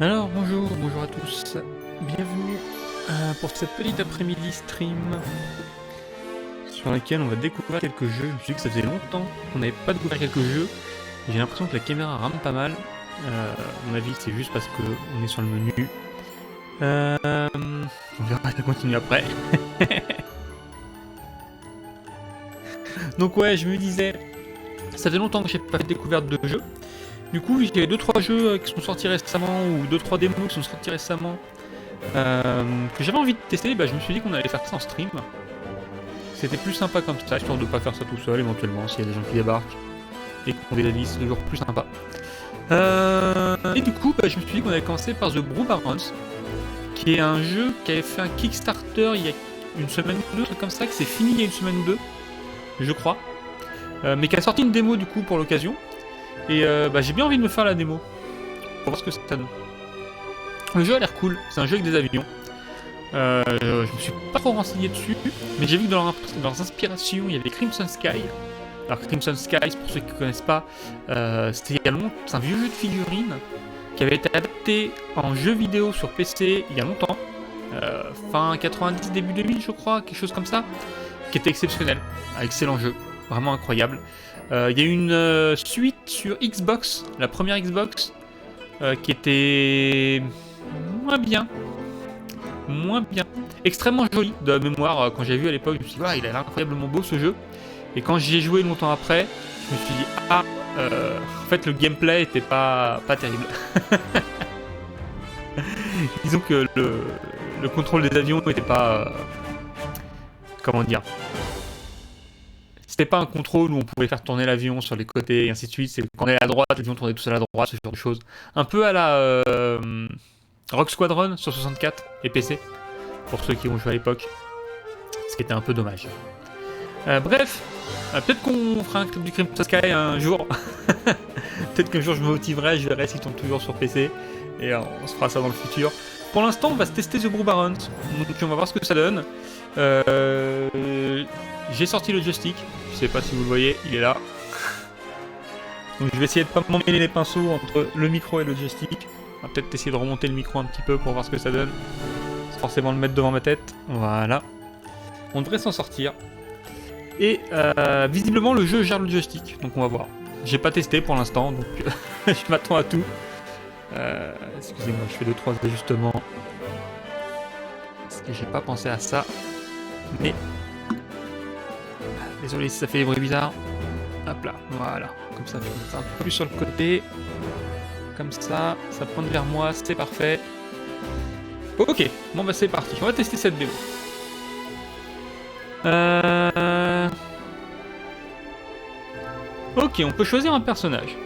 Alors bonjour à tous, bienvenue pour cette petite après-midi stream sur laquelle on va découvrir quelques jeux. Je me suis dit que ça faisait longtemps qu'on n'avait pas découvert quelques jeux, et j'ai l'impression que la caméra rame pas mal, à mon avis c'est juste parce qu'on est sur le menu. On verra, ça continue après. Donc ouais, je me disais, ça fait longtemps que j'ai pas fait de découverte de jeux. Du coup, il y a 2-3 jeux qui sont sortis récemment, ou 2-3 démos qui sont sortis récemment, que j'avais envie de tester. Bah, je me suis dit qu'on allait faire ça en stream. C'était plus sympa comme ça, histoire de pas faire ça tout seul éventuellement, s'il y a des gens qui débarquent et qui ont des avis, c'est toujours plus sympa. Et du coup, bah, je me suis dit qu'on allait commencer par The Brew Barons, qui est un jeu qui avait fait un Kickstarter il y a une semaine ou deux, un truc comme ça, que c'est fini il y a une semaine ou deux, je crois, mais qui a sorti une démo du coup pour l'occasion. Et bah, j'ai bien envie de me faire la démo pour voir ce que ça donne. Le jeu a l'air cool, c'est un jeu avec des avions. Je me suis pas trop renseigné dessus, mais j'ai vu que dans leurs inspirations il y avait Crimson Sky. Alors Crimson Sky, pour ceux qui ne connaissent pas, c'était il y a longtemps, c'est un vieux jeu de figurines qui avait été adapté en jeu vidéo sur PC il y a longtemps, fin 90, début 2000 je crois, quelque chose comme ça, qui était exceptionnel, un excellent jeu, vraiment incroyable. Il y a eu une suite sur Xbox, la première Xbox, qui était moins bien. Extrêmement joli de mémoire. Quand j'ai vu à l'époque, je me suis dit, il a l'air incroyablement beau ce jeu. Et quand j'y ai joué longtemps après, je me suis dit, en fait le gameplay était pas terrible. Disons que le contrôle des avions n'était pas... comment dire, c'était pas un contrôle où on pouvait faire tourner l'avion sur les côtés et ainsi de suite. C'est quand on est à droite, l'avion tournait tout seul à droite, ce genre de choses. Un peu à la Rock Squadron sur 64 et PC, pour ceux qui ont joué à l'époque. Ce qui était un peu dommage. Bref, peut-être qu'on fera un clip du Crimson Sky un jour. Peut-être qu'un jour je me motiverai, je verrai s'il tourne toujours sur PC. Et on se fera ça dans le futur. Pour l'instant, on va se tester The Brew Barons. Donc on va voir ce que ça donne. J'ai sorti le joystick. Je sais pas si vous le voyez, il est là. Donc je vais essayer de pas m'emmêler les pinceaux entre le micro et le joystick. On va peut-être essayer de remonter le micro un petit peu pour voir ce que ça donne. C'est forcément le mettre devant ma tête. Voilà. On devrait s'en sortir. Et visiblement le jeu gère le joystick, donc on va voir. J'ai pas testé pour l'instant, donc je m'attends à tout. Excusez-moi, je fais 2-3 ajustements. Parce que j'ai pas pensé à ça. Mais... désolé si ça fait des bruits bizarres. Hop là, voilà. Comme ça, je vais mettre un peu plus sur le côté. Comme ça, ça pointe vers moi, c'est parfait. Ok, bon bah c'est parti, on va tester cette démo. Ok, on peut choisir un personnage.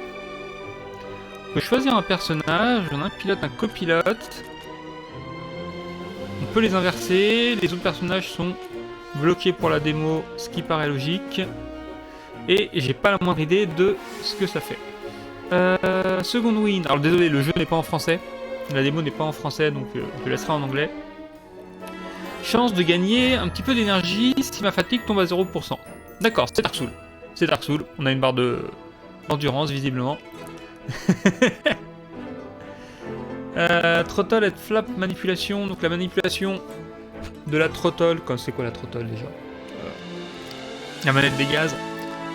On a un pilote, un copilote. On peut les inverser, les autres personnages sont bloqués pour la démo, ce qui paraît logique. Et j'ai pas la moindre idée de ce que ça fait. Second win, alors désolé, le jeu n'est pas en français. La démo n'est pas en français, donc je laisserai en anglais. Chance de gagner un petit peu d'énergie si ma fatigue tombe à 0%. D'accord, c'est Dark Souls. C'est Dark Souls, on a une barre de endurance visiblement. Throttle et flap manipulation, donc la manipulation de la throttle, c'est quoi la throttle déjà, la manette des gaz.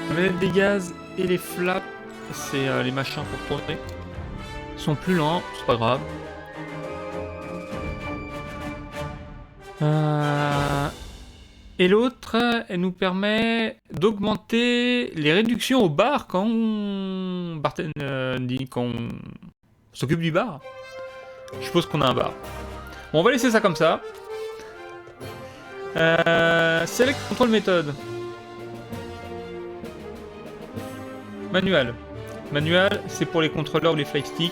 La manette des gaz et les flaps, c'est les machins pour tourner. Ils sont plus lents, c'est pas grave. Et l'autre, elle nous permet d'augmenter les réductions au bar quand on s'occupe du bar. Je suppose qu'on a un bar. Bon, on va laisser ça comme ça. Select control méthode. Manuel. Manuel, c'est pour les contrôleurs ou les flysticks.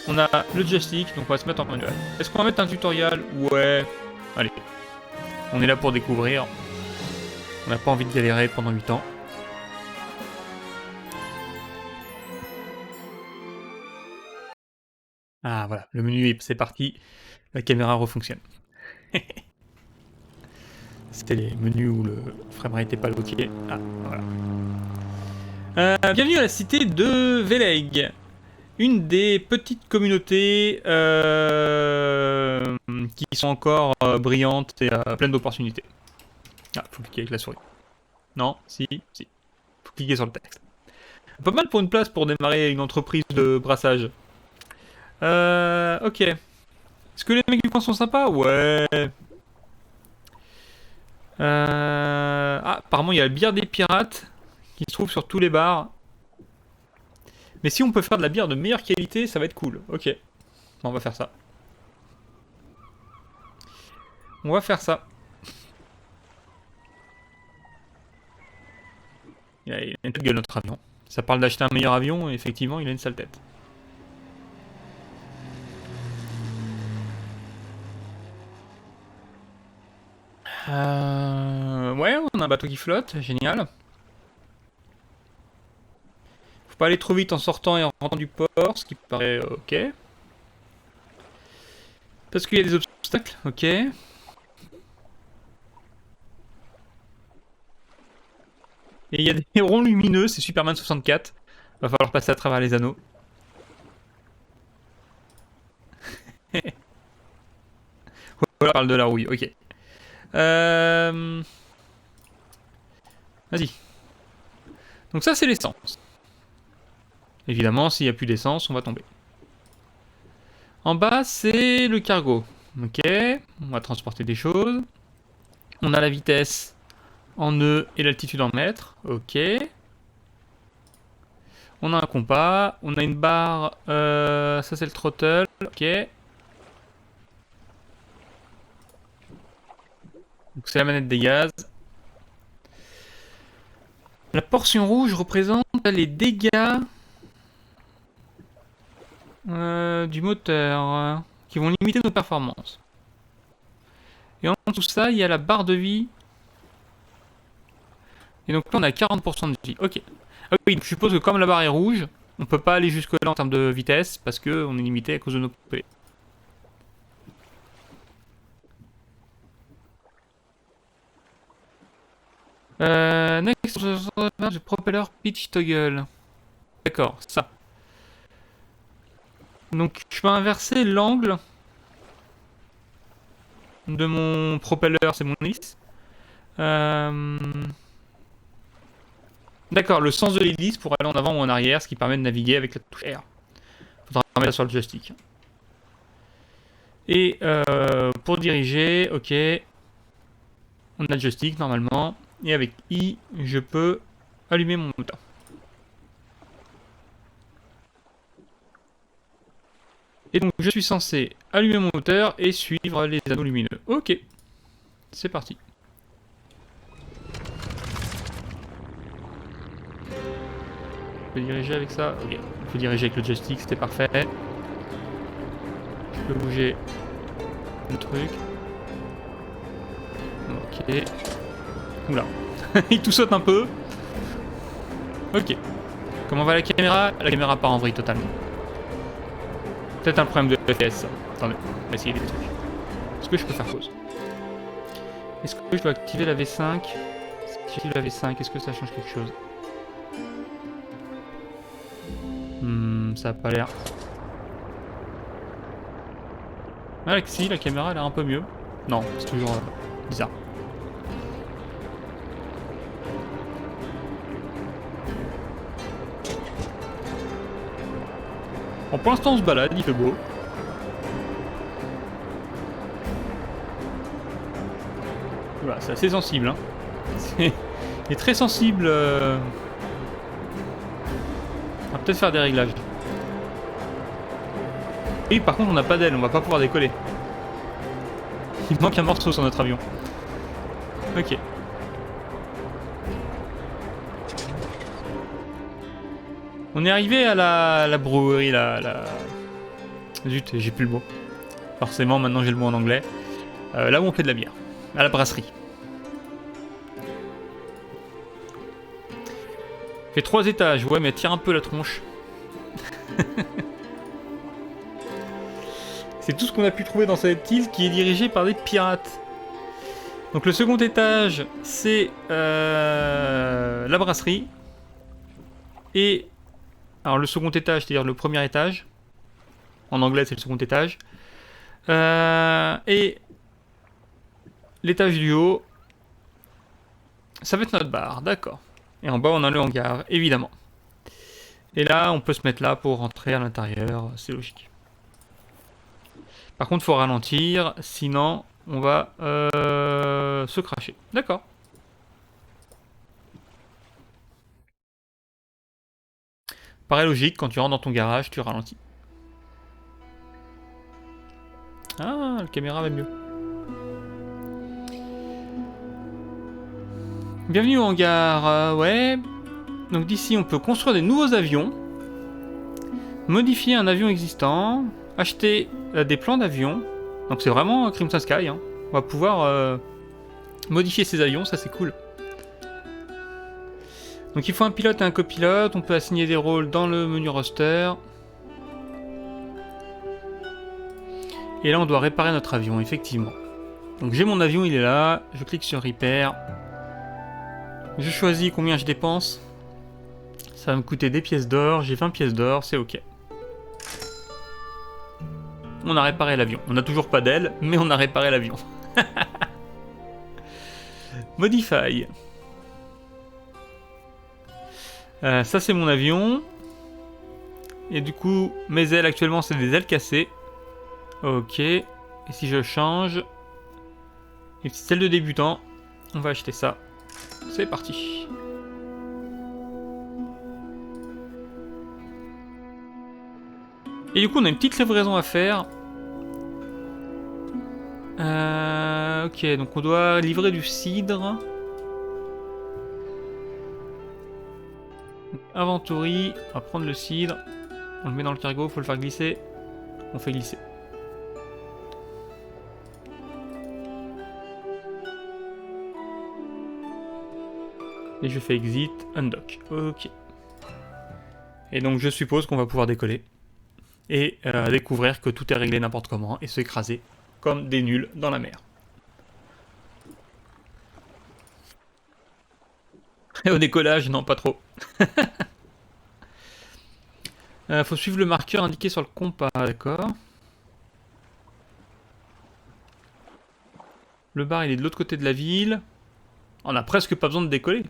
On a le joystick, donc on va se mettre en manuel. Est-ce qu'on va mettre un tutoriel? Ouais. Allez. On est là pour découvrir. On n'a pas envie de galérer pendant 8 ans. Ah voilà, le menu c'est parti. La caméra refonctionne. C'était les menus où le framerate n'était pas bloqué. Ah, voilà. Bienvenue à la cité de Veleg. une des petites communautés qui sont encore brillantes et pleines d'opportunités. Ah, faut cliquer avec la souris. Non, si. Faut cliquer sur le texte. Pas mal pour une place pour démarrer une entreprise de brassage. Ok. Est-ce que les mecs du coin sont sympas? Ouais. Ah, apparemment il y a la bière des pirates qui se trouve sur tous les bars. Mais si on peut faire de la bière de meilleure qualité, ça va être cool. Ok. Bon, on va faire ça. On va faire ça. Il a une tête gueule notre avion. Ça parle d'acheter un meilleur avion et effectivement il a une sale tête. Ouais, on a un bateau qui flotte, génial. Faut pas aller trop vite en sortant et en rentrant du port, ce qui paraît ok. Parce qu'il y a des obstacles, ok. Et il y a des ronds lumineux, c'est Superman 64. Va falloir passer à travers les anneaux. Voilà, on parle de la rouille, ok. Vas-y. Donc ça c'est l'essence. Évidemment, s'il n'y a plus d'essence, on va tomber. En bas, c'est le cargo. Ok, on va transporter des choses. On a la vitesse en nœuds et l'altitude en mètres. Ok. On a un compas. On a une barre. Ça, c'est le throttle. Ok. Donc c'est la manette des gaz. La portion rouge représente les dégâts du moteur qui vont limiter nos performances. Et en tout ça, il y a la barre de vie. Et donc là, on a 40% de vie. Ok. Ah oui, donc je suppose que comme la barre est rouge, on peut pas aller jusque là en termes de vitesse parce qu'on est limité à cause de nos PV. Next, the propeller pitch toggle. D'accord, ça. Donc je peux inverser l'angle de mon propeller, c'est mon hélice. D'accord, le sens de l'hélice pour aller en avant ou en arrière, ce qui permet de naviguer avec la touche R. Faudra remettre sur le joystick. Et pour diriger, ok. On a le joystick normalement. Et avec I, je peux allumer mon moteur. Et donc je suis censé allumer mon moteur et suivre les anneaux lumineux. Ok, c'est parti. Je peux diriger avec ça. Ok, il faut diriger avec le joystick, c'était parfait. Je peux bouger le truc. Ok. Oula, il tout saute un peu. Ok. Comment va la caméra? La caméra part en vrille totalement. Peut-être un problème de FPS ça. Attendez, on va essayer des trucs. Est-ce que je peux faire pause? Est-ce que je dois activer la V5? Si j'active la V5, est-ce que ça change quelque chose? Ça a pas l'air. Ah, si, la caméra a l'air un peu mieux. Non, c'est toujours bizarre. Bon, pour l'instant on se balade, il fait beau. Voilà, c'est assez sensible. Hein. Il est très sensible. On va peut-être faire des réglages. Et par contre on n'a pas d'aile, on va pas pouvoir décoller. Il manque un morceau sur notre avion. Ok. On est arrivé à la brewerie, Zut, j'ai plus le mot. Forcément, maintenant j'ai le mot en anglais. Là où on fait de la bière. À la brasserie. Fait 3 étages, ouais, mais tire un peu la tronche. C'est tout ce qu'on a pu trouver dans cette île qui est dirigée par des pirates. Donc le second étage, c'est la brasserie. Et Alors le second étage, c'est-à-dire le premier étage. En anglais, c'est le second étage. Et l'étage du haut, ça va être notre bar, d'accord. Et en bas, on a le hangar, évidemment. Et là, on peut se mettre là pour rentrer à l'intérieur, c'est logique. Par contre, il faut ralentir, sinon on va se cracher. D'accord. Paraît logique, quand tu rentres dans ton garage, tu ralentis. Ah, la caméra va mieux. Bienvenue au hangar, ouais. Donc d'ici, on peut construire des nouveaux avions, modifier un avion existant, acheter des plans d'avions. Donc c'est vraiment Crimson Sky, hein. On va pouvoir modifier ces avions, ça c'est cool. Donc il faut un pilote et un copilote, on peut assigner des rôles dans le menu roster. Et là on doit réparer notre avion, effectivement. Donc j'ai mon avion, il est là, je clique sur Repair. Je choisis combien je dépense. Ça va me coûter des pièces d'or, j'ai 20 pièces d'or, c'est ok. On a réparé l'avion. On n'a toujours pas d'aile, mais on a réparé l'avion. Modify. Ça c'est mon avion. Et du coup, mes ailes actuellement c'est des ailes cassées. Ok. Et si je change, une petite aile de débutant, on va acheter ça. C'est parti. Et du coup, on a une petite livraison à faire. Ok, donc on doit livrer du cidre. Inventory, on va prendre le cidre. On le met dans le cargo, faut le faire glisser. On fait glisser. Et je fais exit, undock. Ok. Et donc je suppose qu'on va pouvoir décoller. Et découvrir que tout est réglé n'importe comment et s'écraser comme des nuls dans la mer. Et au décollage, non, pas trop. Faut suivre le marqueur indiqué sur le compas, d'accord. Le bar, il est de l'autre côté de la ville. On n'a presque pas besoin de décoller.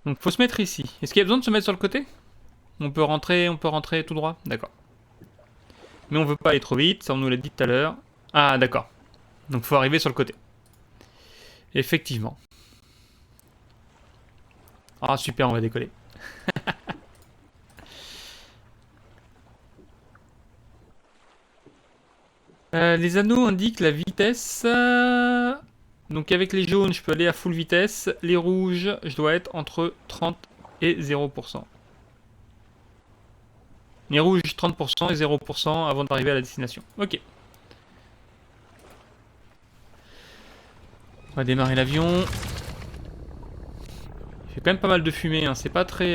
Donc faut se mettre ici. Est-ce qu'il y a besoin de se mettre sur le côté? On peut rentrer tout droit. D'accord. Mais on veut pas aller trop vite, ça on nous l'a dit tout à l'heure. Ah d'accord. Donc faut arriver sur le côté. Effectivement. Ah super, on va décoller. Les anneaux indiquent la vitesse. Donc avec les jaunes, je peux aller à full vitesse. Les rouges, je dois être entre 30 et 0%. Les rouges, 30% et 0% avant d'arriver à la destination. Ok. On va démarrer l'avion. Il fait quand même pas mal de fumée, hein. C'est pas très...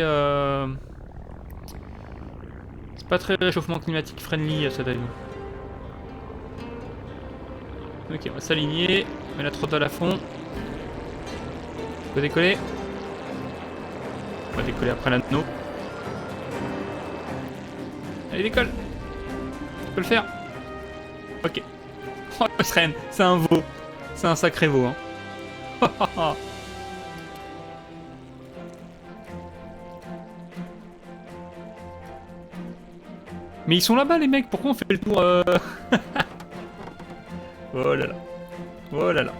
C'est pas très réchauffement climatique friendly cet avion. Ok, on va s'aligner. On met la throttle à fond. On peut décoller. On va décoller après l'anneau. Allez, décolle. Tu peux le faire. Ok. Oh, le Sren, c'est un veau. C'est un sacré veau, hein. Mais ils sont là-bas, les mecs. Pourquoi on fait le tour Oh là là. Oh là là.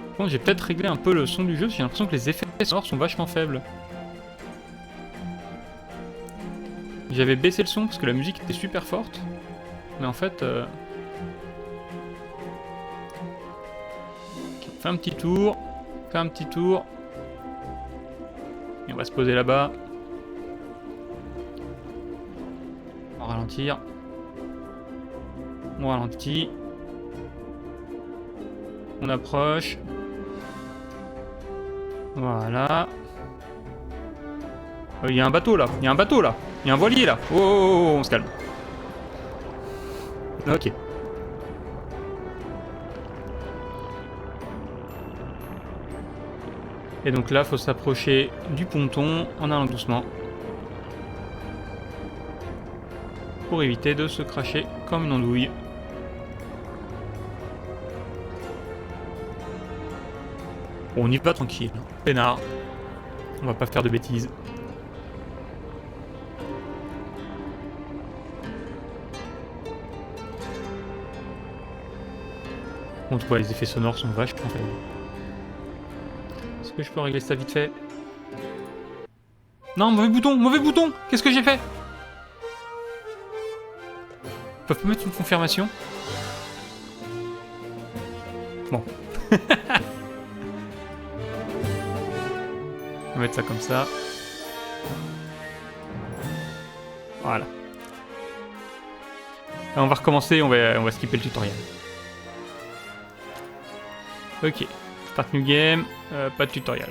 Par contre, j'ai peut-être réglé un peu le son du jeu. J'ai l'impression que les effets sonores sont vachement faibles. J'avais baissé le son parce que la musique était super forte. Mais en fait... Okay, fais un petit tour. Fais un petit tour. Et on va se poser là-bas. On va ralentir. On ralentit. On approche. Voilà. Il y a un bateau là. Il y a un bateau là. Il y a un voilier là. Oh, oh, oh, oh, on se calme. Ok. Et donc là, faut s'approcher du ponton en allant doucement. Pour éviter de se cracher comme une andouille. Bon, on y va tranquille. Peinard. On va pas faire de bêtises. Contre quoi, les effets sonores sont vachement faibles. Est-ce que je peux régler ça vite fait? Non, mauvais bouton, mauvais bouton. Qu'est-ce que j'ai fait? Ils peuvent pas mettre une confirmation? Bon. On va mettre ça comme ça. Voilà. Et on va recommencer, on va skipper le tutoriel. Ok. Start new game, pas de tutoriel.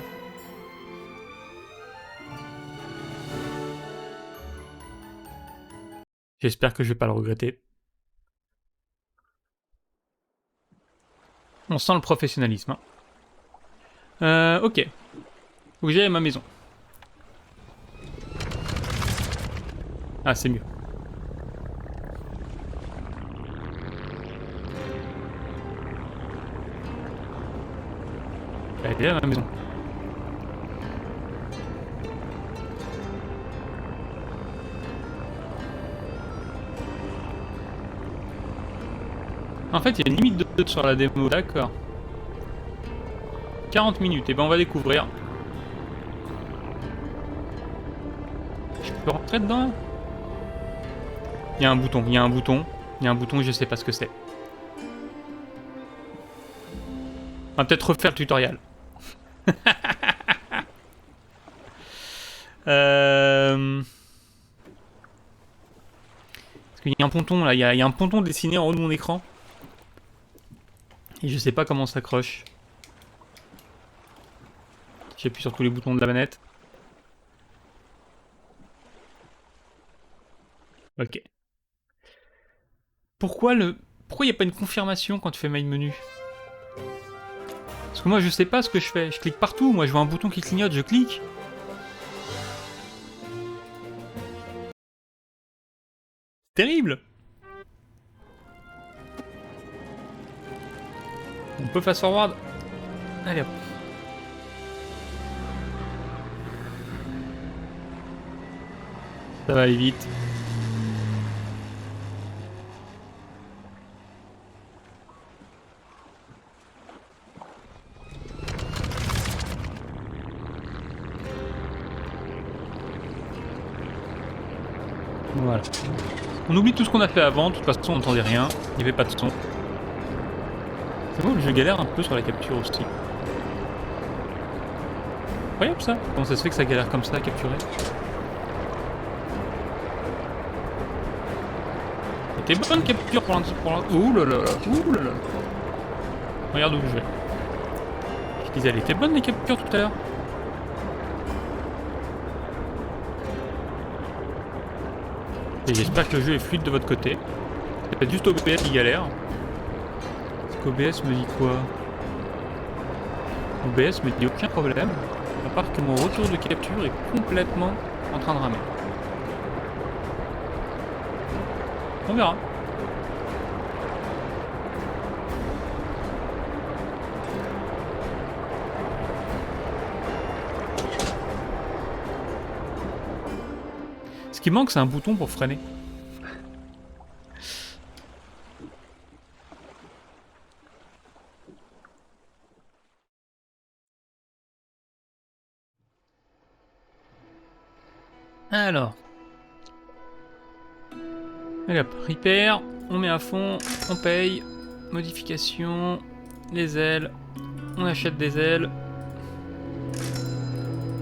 J'espère que je vais pas le regretter. On sent le professionnalisme. Ok. Faut que j'aille à ma maison. Ah, c'est mieux. Elle est à ma maison. En fait, il y a une limite de temps sur la démo, d'accord. 40 minutes, et ben on va découvrir. Je peux rentrer dedans? Il y a un bouton, il y a un bouton. Il y a un bouton, je sais pas ce que c'est. On va peut-être refaire le tutoriel. Parce qu'il y a un ponton là, il y a un ponton dessiné en haut de mon écran. Et je sais pas comment on s'accroche. J'appuie sur tous les boutons de la manette. Ok. Pourquoi il n'y a pas une confirmation quand tu fais main menu? Parce que moi je sais pas ce que je fais. Je clique partout, moi je vois un bouton qui clignote, je clique. Terrible. On peut fast forward. Allez hop. Ça va aller vite. Voilà. On oublie tout ce qu'on a fait avant, de toute façon on n'entendait rien, il n'y avait pas de son. C'est bon, je galère un peu sur la capture aussi. Incroyable ça. Comment ça se fait que ça galère comme ça à capturer? C'était bonne capture pour l'instant. Ouh là là là, ouh là là. Regarde où je vais. Je disais, elle était bonne les captures tout à l'heure. Et j'espère que le jeu est fluide de votre côté. C'est peut-être juste OBS qui galère. Parce qu'OBS me dit quoi? OBS me dit aucun problème. À part que mon retour de capture est complètement en train de ramer. On verra. Ce qui manque, c'est un bouton pour freiner. Alors. Allez hop, repair, on met à fond, on paye, modification, les ailes, on achète des ailes.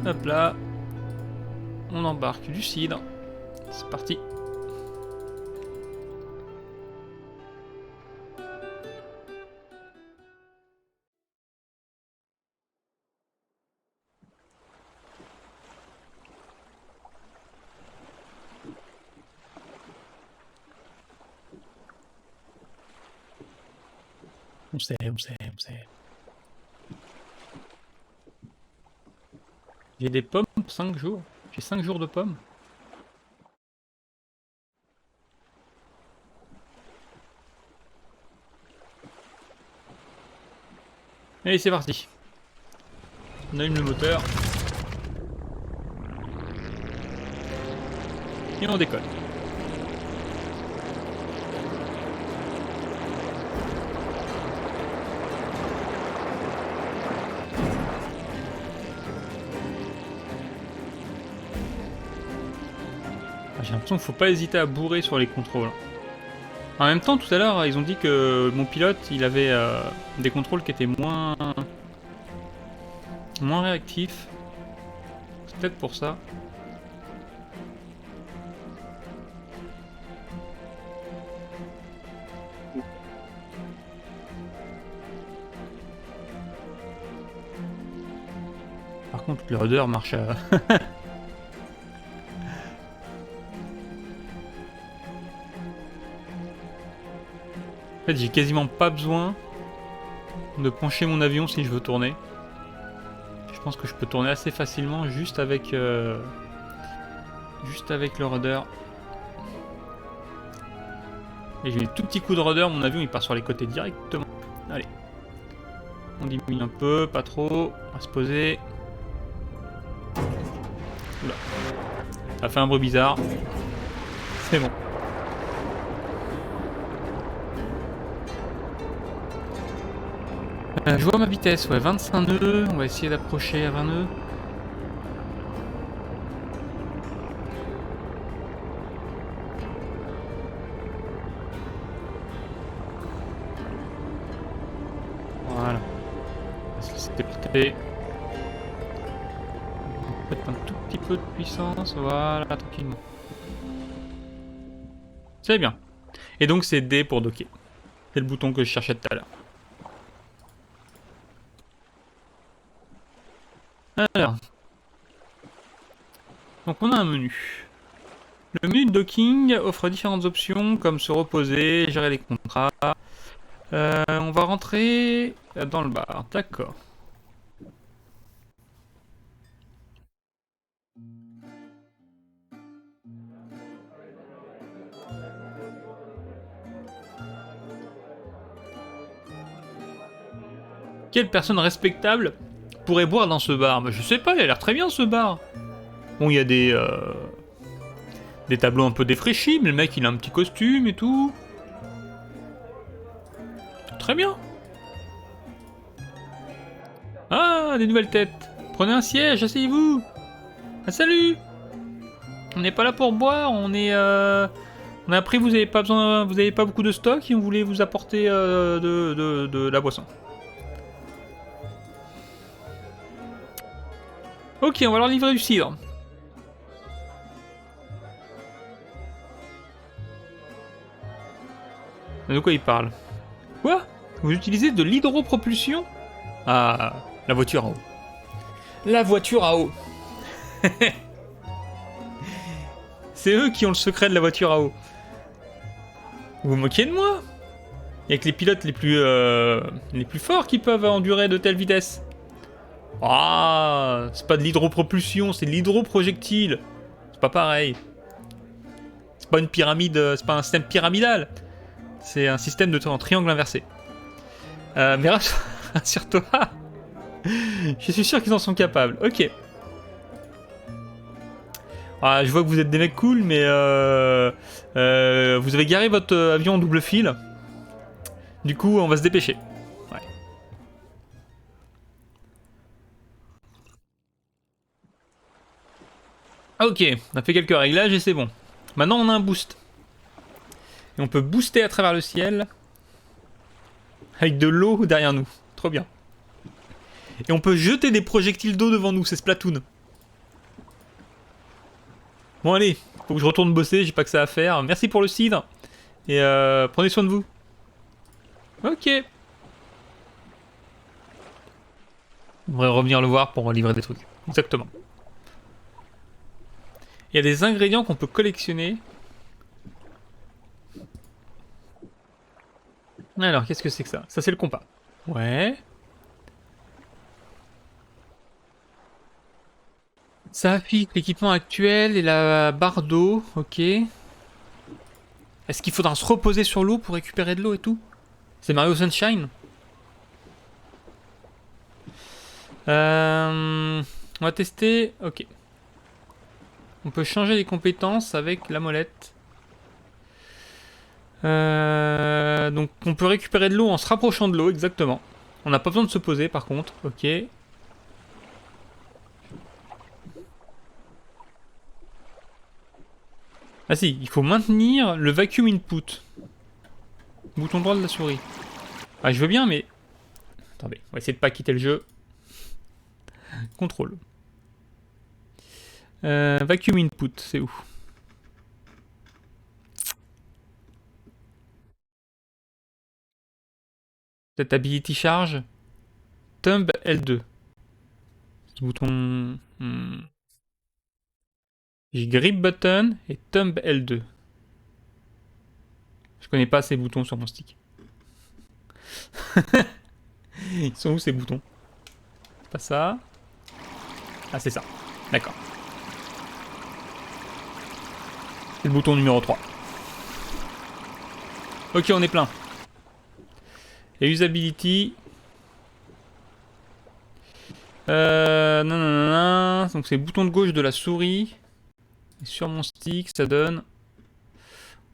Hop là, on embarque du cidre, c'est parti. On sait, on sait, on sait. J'ai des pommes pour 5 jours. J'ai 5 jours de pommes. Allez, c'est parti. On allume le moteur. Et on décolle. J'ai l'impression qu'il ne faut pas hésiter à bourrer sur les contrôles. En même temps, tout à l'heure, ils ont dit que mon pilote, il avait des contrôles qui étaient moins réactifs. C'est peut-être pour ça. Par contre, le rudder marche à... En fait, j'ai quasiment pas besoin de pencher mon avion si je veux tourner. Je pense que je peux tourner assez facilement juste avec le rudder. Et j'ai des tout petits coups de rudder, mon avion il part sur les côtés directement. Allez. On diminue un peu, pas trop. On va se poser. Oula. Ça a fait un bruit bizarre. C'est bon. Je vois ma vitesse, ouais, 25 nœuds. On va essayer d'approcher à 20 nœuds. Voilà. On va se laisser déporter. Peut-être un tout petit peu de puissance. Voilà, tranquillement. C'est bien. Et donc c'est D pour docker. C'est le bouton que je cherchais tout à l'heure. Alors. Donc on a un menu. Le menu de docking offre différentes options comme se reposer, gérer les contrats. On va rentrer dans le bar, d'accord. Quelle personne respectable pourrait boire dans ce bar? Mais je sais pas, il a l'air très bien ce bar. Bon, il y a des tableaux un peu défraîchis, mais le mec il a un petit costume et tout. Très bien. Ah, des nouvelles têtes. Prenez un siège, asseyez-vous. Ah, salut. On n'est pas là pour boire, on a appris que vous avez pas beaucoup de stock et on voulait vous apporter de la boisson. Ok, on va leur livrer du cidre. De quoi il parle? Quoi? Vous utilisez de l'hydropropulsion? Ah, la voiture à eau. La voiture à eau. C'est eux qui ont le secret de la voiture à eau. Vous vous moquez de moi? Il y a que les pilotes les plus forts qui peuvent endurer de telles vitesses. Ah, c'est pas de l'hydropropulsion, c'est de l'hydroprojectile. C'est pas pareil. C'est pas une pyramide, c'est pas un système pyramidal. C'est un système en triangle inversé. Mais rassure-toi. Je suis sûr qu'ils en sont capables. Ok. Ah, je vois que vous êtes des mecs cool, mais vous avez garé votre avion en double fil. Du coup, on va se dépêcher. Ouais. Ok, on a fait quelques réglages et c'est bon. Maintenant, on a un boost. Et on peut booster à travers le ciel. Avec de l'eau derrière nous. Trop bien. Et on peut jeter des projectiles d'eau devant nous, c'est Splatoon. Bon allez, faut que je retourne bosser, j'ai pas que ça à faire. Merci pour le cidre. Et prenez soin de vous. Ok. On devrait revenir le voir pour livrer des trucs. Exactement. Il y a des ingrédients qu'on peut collectionner. Alors, qu'est-ce que c'est que ça? Ça, c'est le compas. Ouais. Ça affiche l'équipement actuel et la barre d'eau. Ok. Est-ce qu'il faudra se reposer sur l'eau pour récupérer de l'eau et tout? C'est Mario Sunshine. On va tester. Ok. On peut changer les compétences avec la molette. Donc on peut récupérer de l'eau en se rapprochant de l'eau, exactement. On n'a pas besoin de se poser par contre. Ok. Ah si, il faut maintenir le vacuum input. Bouton droit de la souris. Ah je veux bien mais... Attendez, on va essayer de pas quitter le jeu. Contrôle. Vacuum input, c'est où? Peut-être ability charge. Thumb L2. Ce bouton... J'ai grip button et thumb L2. Je connais pas ces boutons sur mon stick. Ils sont où ces boutons? C'est pas ça. Ah c'est ça. D'accord. C'est le bouton numéro 3. Ok, on est plein. Et usability. Non. Donc c'est le bouton de gauche de la souris. Et sur mon stick, ça donne...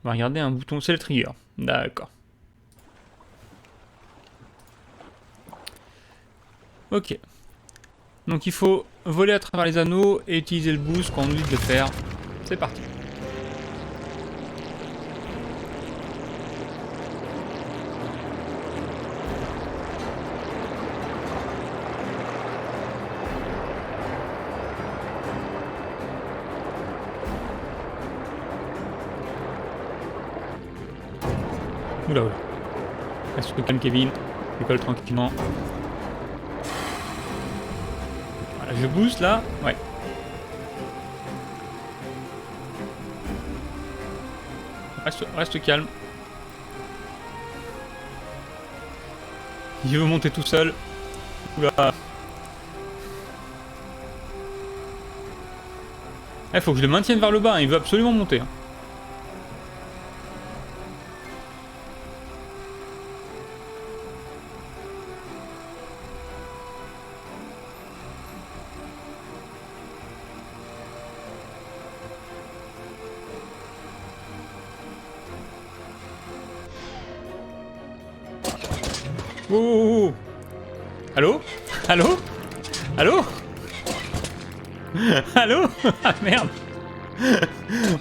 On va regarder un bouton, c'est le trigger. D'accord. Ok. Donc il faut voler à travers les anneaux et utiliser le boost quand on nous dit de le faire. C'est parti. Oula. Reste calme Kevin. Décolle tranquillement. Voilà, je booste là. Ouais. Reste calme. Il veut monter tout seul. Oula. Il faut que je le maintienne vers le bas. Hein. Il veut absolument monter. Hein. Oh. Allô? Allô? Allô? Allô? Ah merde!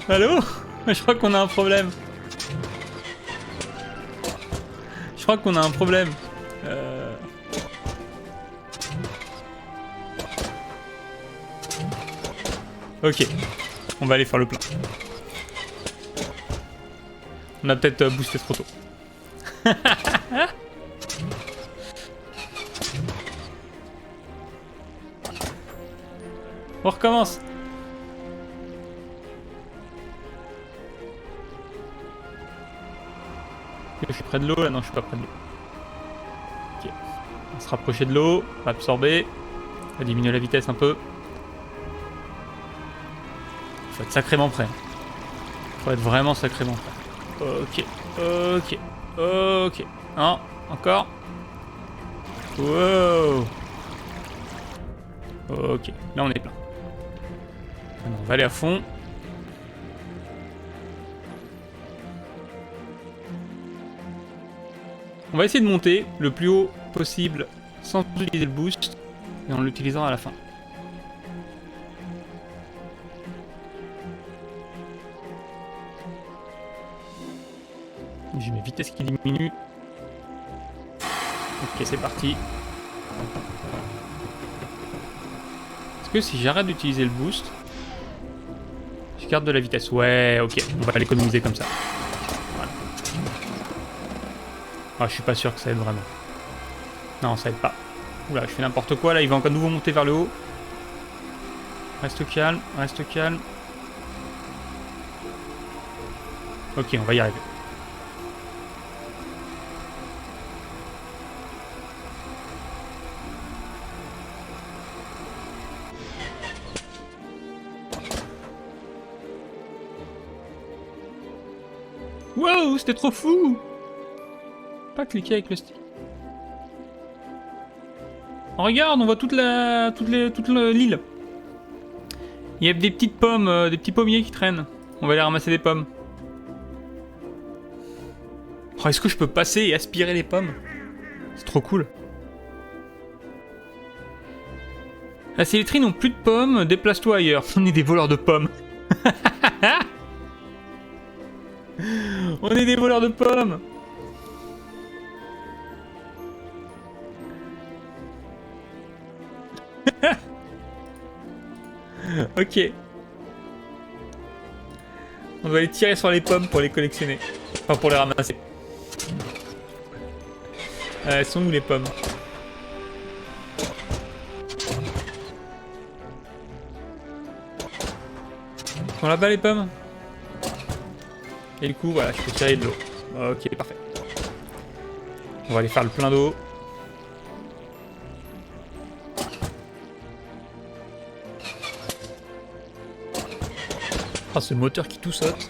Allô? Je crois qu'on a un problème. Je crois qu'on a un problème. Ok. On va aller faire le plein. On a peut-être boosté trop tôt. On recommence. Je suis près de l'eau là, non je suis pas près de l'eau. Ok. On va se rapprocher de l'eau, on va absorber. On va diminuer la vitesse un peu. Faut être sacrément prêt. Faut être vraiment sacrément prêt. Ok. Non, encore. Wow. Ok, là on est plein. Alors, on va aller à fond. On va essayer de monter le plus haut possible sans utiliser le boost et en l'utilisant à la fin. J'ai mes vitesses qui diminuent. Ok, c'est parti. Est-ce que si j'arrête d'utiliser le boost, je garde de la vitesse? Ouais, ok, on va l'économiser comme ça. Voilà. Ah, je suis pas sûr que ça aide vraiment. Non, ça aide pas. Oula, je fais n'importe quoi là, il va encore nouveau monter vers le haut. Reste calme, reste calme. Ok, on va y arriver. Wow, c'était trop fou. Pas cliquer avec le stick. Oh, regarde, on voit toute l'île. Il y a des petites pommes, des petits pommiers qui traînent. On va aller ramasser des pommes. Oh, est-ce que je peux passer et aspirer les pommes? C'est trop cool. La Célétrie n'ont plus de pommes, déplace-toi ailleurs. On est des voleurs de pommes. On est des voleurs de pommes. Ok. On doit aller tirer sur les pommes pour les collectionner. Enfin, pour les ramasser. Elles sont où les pommes? Elles sont là-bas les pommes? Et du coup, voilà, je peux tirer de l'eau. Ok, parfait. On va aller faire le plein d'eau. Ah, ce moteur qui tout saute.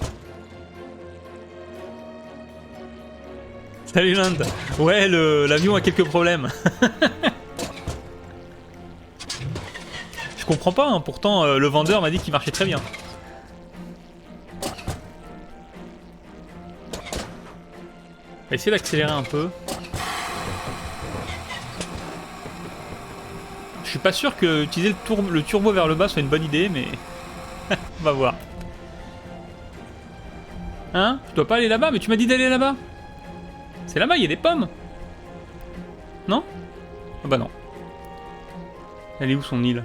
Salut l'Inde. Ouais, l'avion a quelques problèmes. Je comprends pas, hein, pourtant le vendeur m'a dit qu'il marchait très bien. On va essayer d'accélérer un peu. Je suis pas sûr que utiliser le turbo vers le bas soit une bonne idée, mais on va voir. Hein? Je dois pas aller là-bas, mais tu m'as dit d'aller là-bas. C'est là-bas, il y a des pommes. Non? Ah bah non. Elle est où son île?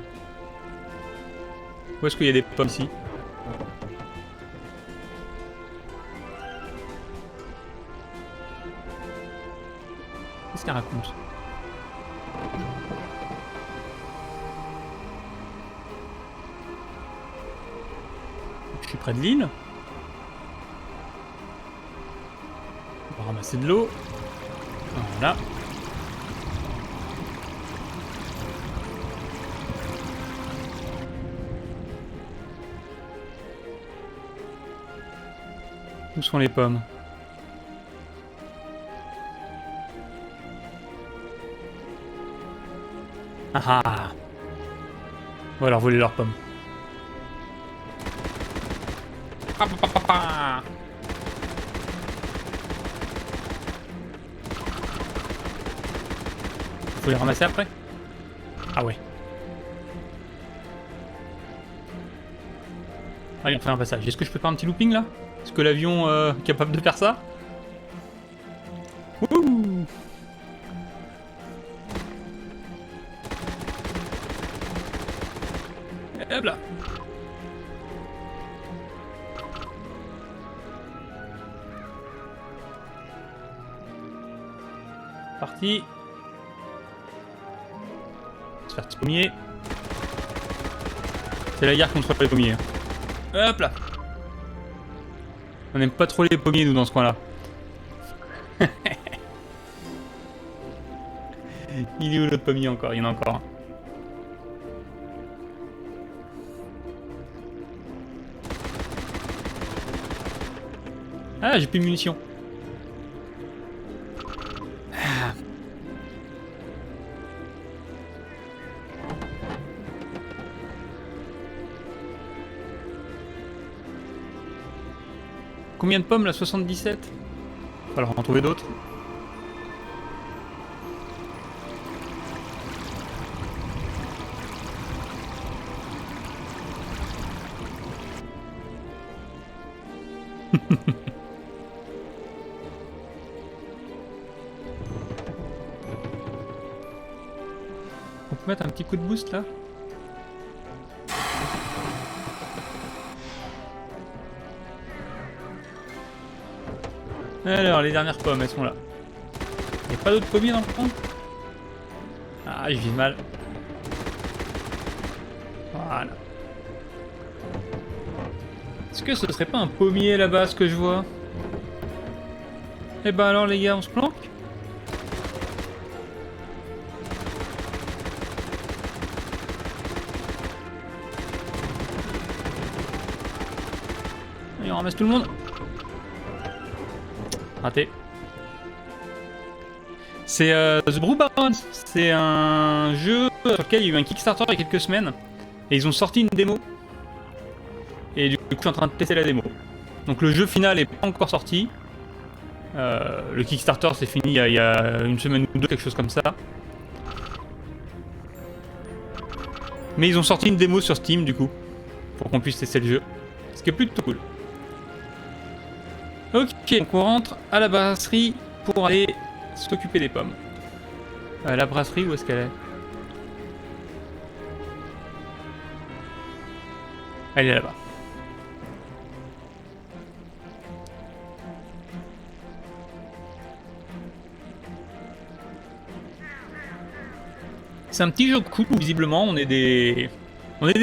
Où est-ce qu'il y a des pommes ici? Qu'est-ce qu'elle raconte? Je suis près de l'île. On va ramasser de l'eau. Voilà. Où sont les pommes? Ah ah! On va leur voler leurs pommes. Ah, pa, pa, pa. Faut les ramasser après? Ah ouais. Allez, on fait un passage. Est-ce que je peux faire un petit looping là? Est-ce que l'avion est capable de faire ça? Wouhou! Hop là! Parti! On va se faire petit pommier. C'est la guerre contre les pommiers. Hop là! On n'aime pas trop les pommiers, nous, dans ce coin-là. Il est où l'autre pommier encore? Il y en a encore un. Ah, j'ai plus de munitions. Ah. Combien de pommes là? 77? Il va falloir en trouver d'autres. On peut mettre un petit coup de boost là? Alors, les dernières pommes, elles sont là. Il n'y a pas d'autres pommiers dans le coin? Ah, je vis mal. Voilà. Est-ce que ce serait pas un pommier là-bas, ce que je vois? Eh ben alors les gars, on se planque? Allez, on ramasse tout le monde. Raté. C'est The Brew Barons. C'est un jeu sur lequel il y a eu un Kickstarter il y a quelques semaines. Et ils ont sorti une démo. Et du coup, je suis en train de tester la démo. Donc le jeu final est pas encore sorti. Le Kickstarter c'est fini il y a une semaine ou deux, quelque chose comme ça. Mais ils ont sorti une démo sur Steam du coup. Pour qu'on puisse tester le jeu. Ce qui est plutôt cool. Ok, donc on rentre à la brasserie pour aller s'occuper des pommes. La brasserie, où est-ce qu'elle est? Elle est là-bas. C'est un petit jeu cool où visiblement on est des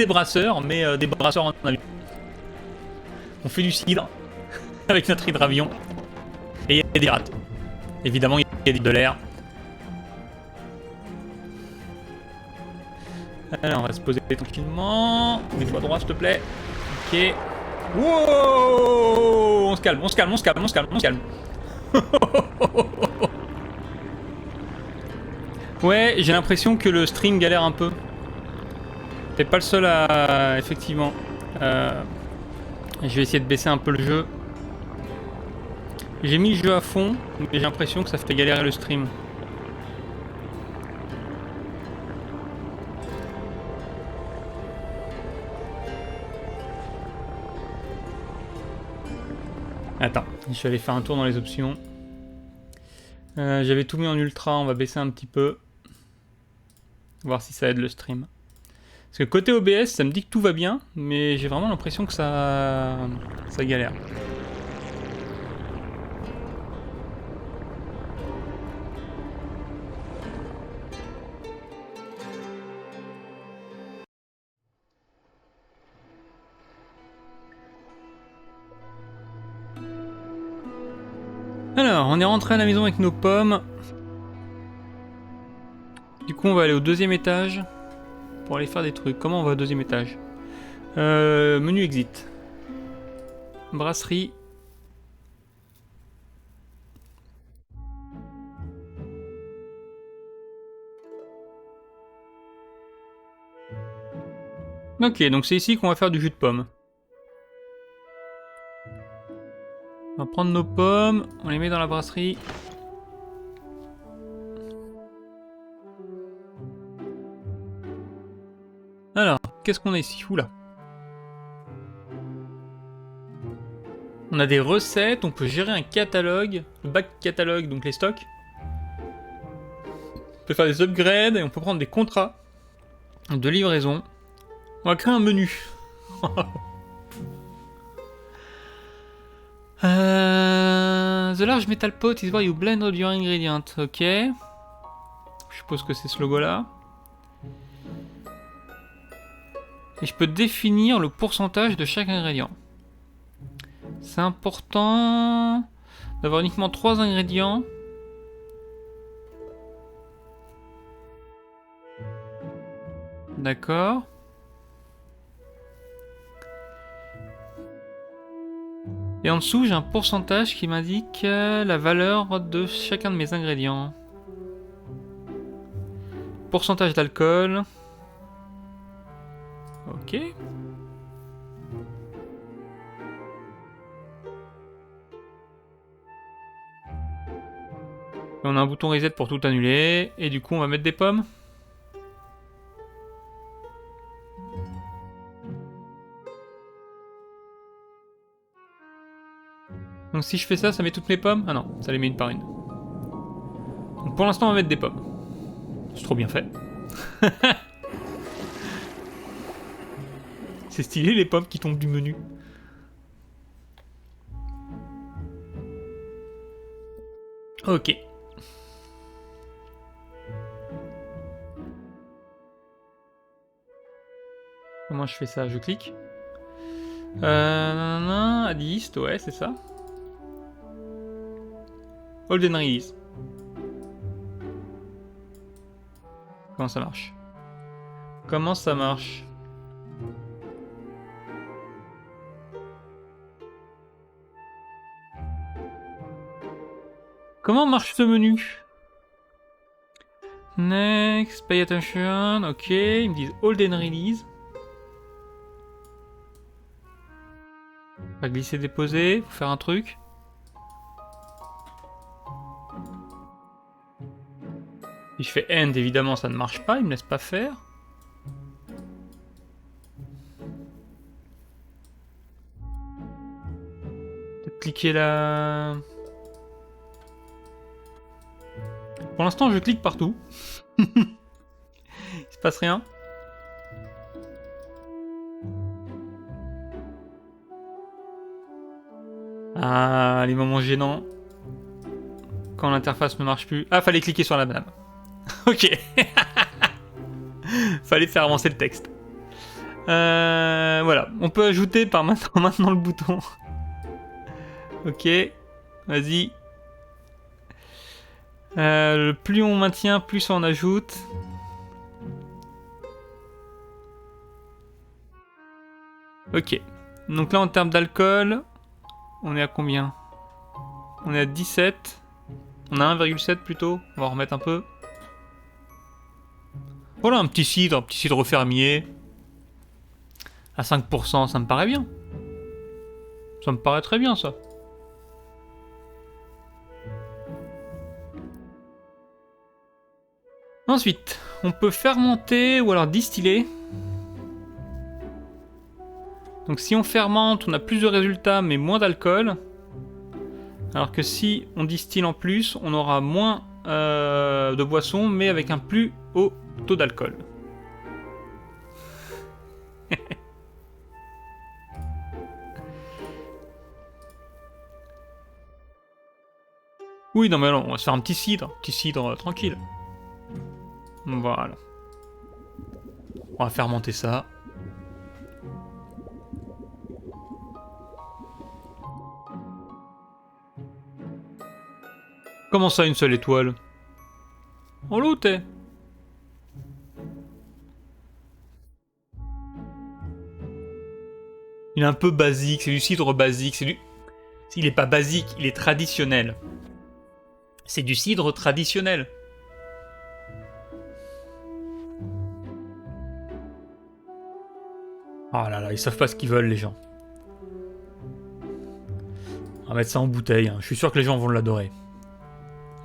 brasseurs, mais des brasseurs en avion. On fait du cidre avec notre hydravion. Et il y a des pirates. Évidemment, il y a de l'air. Alors, on va se poser tranquillement. Mets-toi droit, s'il te plaît. Ok. Wow! On se calme, on se calme, on se calme, on se calme, on se calme. Ouais, j'ai l'impression que le stream galère un peu. T'es pas le seul à... Effectivement. Je vais essayer de baisser un peu le jeu. J'ai mis le jeu à fond, mais j'ai l'impression que ça fait galérer le stream. Attends, je vais aller faire un tour dans les options. J'avais tout mis en ultra, on va baisser un petit peu. Voir si ça aide le stream. Parce que côté OBS, ça me dit que tout va bien, mais j'ai vraiment l'impression que ça galère. Alors, on est rentré à la maison avec nos pommes. Du coup, on va aller au deuxième étage pour aller faire des trucs. Comment on va au deuxième étage? Menu exit. Brasserie. Ok, donc c'est ici qu'on va faire du jus de pomme. On va prendre nos pommes, on les met dans la brasserie. Alors, qu'est-ce qu'on a ici? Oula. On a des recettes, on peut gérer un catalogue, le back catalogue, donc les stocks. On peut faire des upgrades et on peut prendre des contrats de livraison. On va créer un menu. The large metal pot is where you blend all your ingredients. Ok. Je suppose que c'est ce logo-là. Et je peux définir le pourcentage de chaque ingrédient. C'est important d'avoir uniquement 3 ingrédients. D'accord. Et en dessous, j'ai un pourcentage qui m'indique la valeur de chacun de mes ingrédients. Pourcentage d'alcool. Ok. Et on a un bouton reset pour tout annuler. Et du coup, on va mettre des pommes. Donc si je fais ça, ça met toutes mes pommes? Ah non, ça les met une par une. Donc pour l'instant, on va mettre des pommes. C'est trop bien fait. C'est stylé les pommes qui tombent du menu. Ok. Comment je fais ça? Je clique. Add list, ouais, c'est ça. Hold and release. Comment ça marche? Comment ça marche? Comment marche ce menu? Next, pay attention, ok, ils me disent hold and release. On va glisser déposer, faut faire un truc. Si je fais end, évidemment ça ne marche pas, il me laisse pas faire. Peut-être cliquer là. Pour l'instant je clique partout. Il se passe rien. Ah, les moments gênants. Quand l'interface ne marche plus. Ah, fallait cliquer sur la banane. Ok. Fallait faire avancer le texte. Voilà. On peut ajouter par maintenant le bouton. Ok. Vas-y. Plus on maintient, plus on ajoute. Ok. Donc là, en termes d'alcool, on est à combien? On est à 17. On a 1,7 plutôt. On va remettre un peu. Voilà, un petit cidre fermier. À 5%, ça me paraît bien. Ça me paraît très bien, ça. Ensuite, on peut fermenter ou alors distiller. Donc si on fermente, on a plus de résultats mais moins d'alcool. Alors que si on distille en plus, on aura moins de boissons mais avec un plus haut taux d'alcool. Oui, non mais non, on va se faire un petit cidre tranquille. Voilà. On va fermenter ça. Comment ça, une seule étoile? Oh l'eau t'es. Il est un peu basique, c'est du cidre basique, c'est du... Il est pas basique, il est traditionnel. C'est du cidre traditionnel. Oh là là, ils savent pas ce qu'ils veulent les gens. On va mettre ça en bouteille, hein. Je suis sûr que les gens vont l'adorer.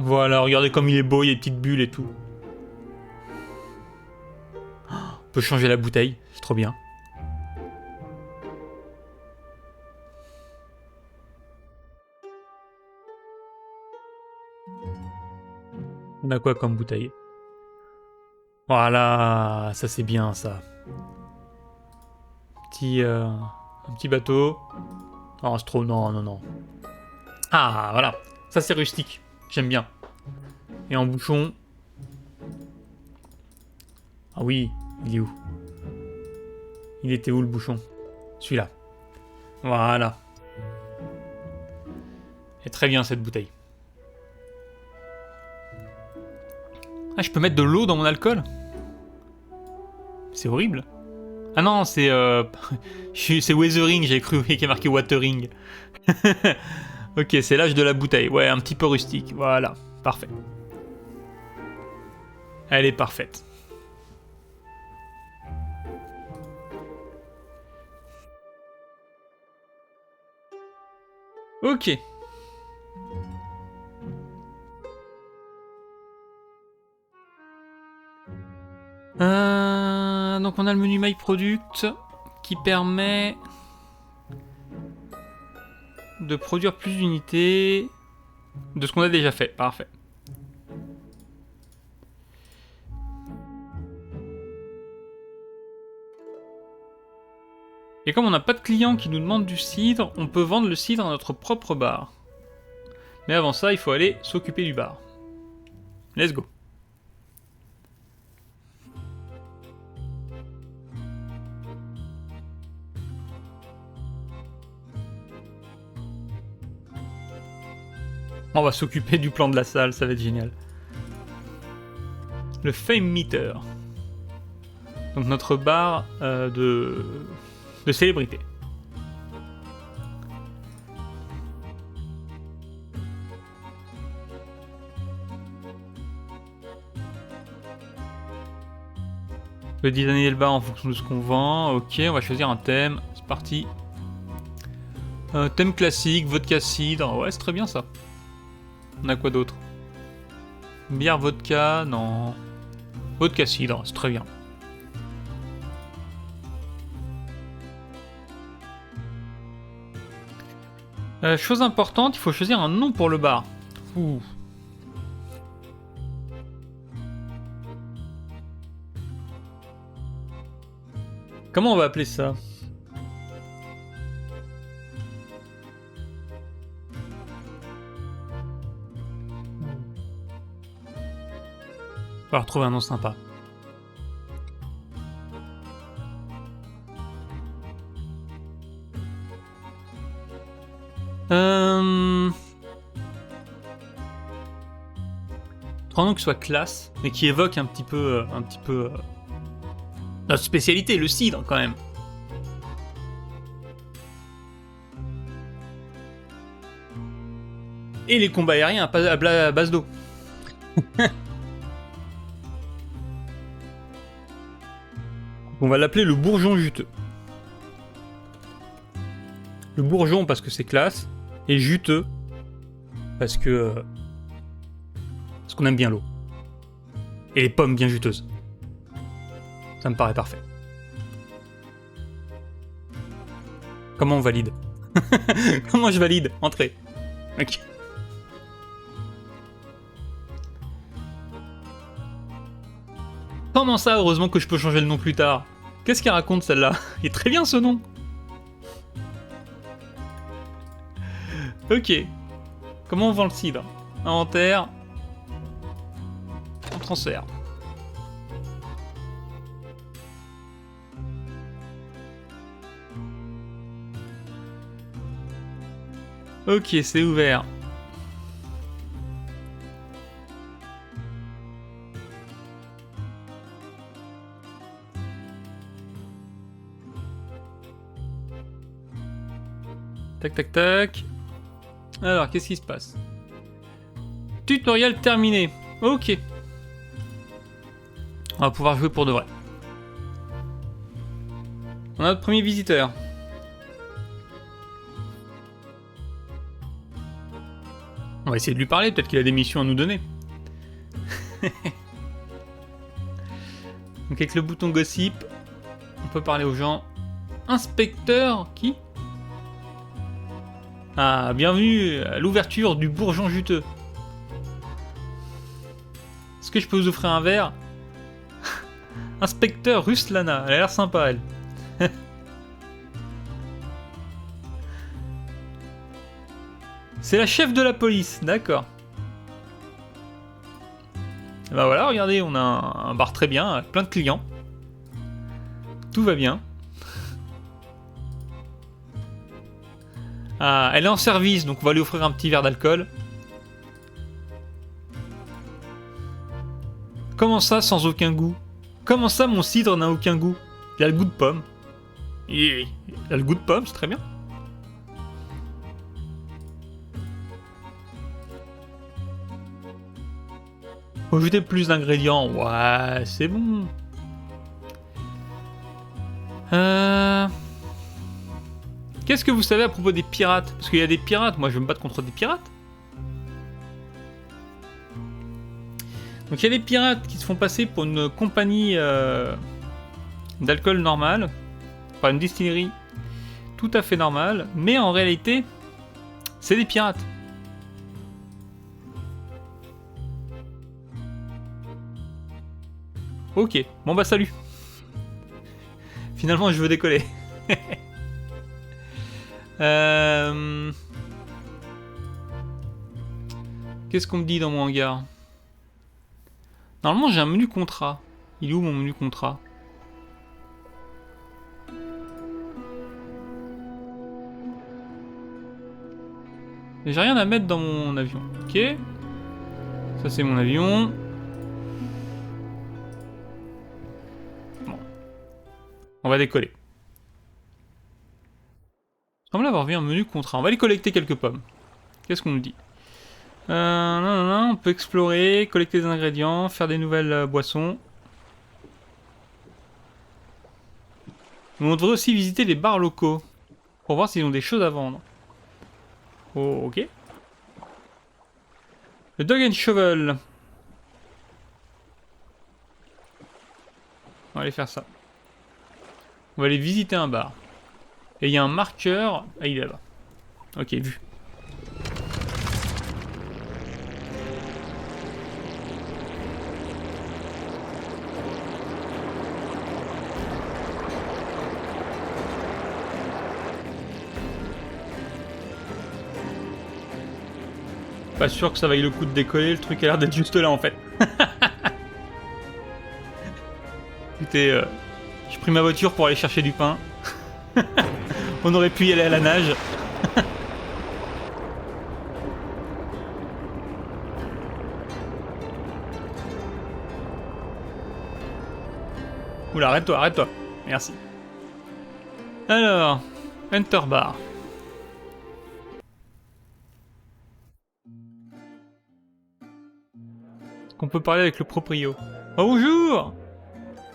Voilà, regardez comme il est beau, il y a des petites bulles et tout. On peut changer la bouteille, c'est trop bien. On a quoi comme bouteille? Voilà, ça c'est bien ça. Un petit bateau. Oh, c'est trop... Non, non, non. Ah, voilà. Ça c'est rustique. J'aime bien. Et en bouchon... Ah oui, il est où? Il était où le bouchon? Celui-là. Voilà. Et très bien cette bouteille. Ah, je peux mettre de l'eau dans mon alcool? C'est horrible. Ah non, c'est... c'est weathering, j'ai cru qu'il y a marqué watering. Ok, c'est l'âge de la bouteille. Ouais, un petit peu rustique. Voilà, parfait. Elle est parfaite. Ok. Donc on a le menu My Product qui permet de produire plus d'unités de ce qu'on a déjà fait. Parfait. Et comme on n'a pas de clients qui nous demandent du cidre, on peut vendre le cidre à notre propre bar. Mais avant ça, il faut aller s'occuper du bar. Let's go. On va s'occuper du plan de la salle, ça va être génial. Le Fame Meter. Donc notre bar de célébrité. Je vais designer le bar en fonction de ce qu'on vend. Ok, on va choisir un thème. C'est parti. Thème classique, vodka cidre. Ouais, c'est très bien ça. On a quoi d'autre? Bière vodka, non. Vodka cidre, c'est très bien. Chose importante, il faut choisir un nom pour le bar. Ouh. Comment on va appeler ça? On va retrouver un nom sympa. Un nom qui soit classe, mais qui évoque un petit peu notre spécialité, le cidre quand même. Et les combats aériens à base d'eau. On va l'appeler le bourgeon juteux. Le bourgeon parce que c'est classe, et juteux parce qu'on aime bien l'eau. Et les pommes bien juteuses. Ça me paraît parfait. Comment on valide? Comment je valide? Entrez. Ok. Comment ça, heureusement que je peux changer le nom plus tard? Qu'est-ce qu'elle raconte celle-là? Il est très bien ce nom. Ok. Comment on vend le cidre? Inventaire. On transfère. Ok, c'est ouvert. Tac, tac, tac. Alors, qu'est-ce qui se passe? Tutoriel terminé. Ok. On va pouvoir jouer pour de vrai. On a notre premier visiteur. On va essayer de lui parler, peut-être qu'il a des missions à nous donner. Donc avec le bouton gossip, on peut parler aux gens. Inspecteur, qui? Ah, bienvenue à l'ouverture du bourgeon juteux. Est-ce que je peux vous offrir un verre? Inspecteur Ruslana, elle a l'air sympa, elle. C'est la chef de la police, d'accord. Bah voilà, regardez, on a un bar très bien, plein de clients. Tout va bien. Ah, elle est en service, donc on va lui offrir un petit verre d'alcool. Comment ça, sans aucun goût? Comment ça, mon cidre n'a aucun goût? Il a le goût de pomme. Il a le goût de pomme, c'est très bien. Faut ajouter plus d'ingrédients. Ouais, c'est bon. Qu'est-ce que vous savez à propos des pirates? Parce qu'il y a des pirates, moi je veux me battre contre des pirates. Donc il y a des pirates qui se font passer pour une compagnie d'alcool normale. Enfin une distillerie tout à fait normale. Mais en réalité, c'est des pirates. Ok, bon bah salut. Finalement je veux décoller. Qu'est-ce qu'on me dit dans mon hangar? Normalement j'ai un menu contrat. Il est où mon menu contrat? J'ai rien à mettre dans mon avion. Ok. Ça c'est mon avion. Bon. On va décoller. Il semble avoir vu un menu contrat. On va aller collecter quelques pommes. Qu'est-ce qu'on nous dit? Non, on peut explorer, collecter des ingrédients, faire des nouvelles boissons. Mais on devrait aussi visiter les bars locaux. Pour voir s'ils ont des choses à vendre. Oh, ok. Le Dog and Shovel. On va aller faire ça. On va aller visiter un bar. Et il y a un marqueur. Ah, il est là-bas. Ok, vu. Pas sûr que ça vaille le coup de décoller, le truc a l'air d'être juste là en fait. Écoutez, j'ai pris ma voiture pour aller chercher du pain. On aurait pu y aller à la nage. Oula, arrête-toi, arrête-toi. Merci. Alors, Enter Bar. Qu'on peut parler avec le proprio. Oh, bonjour!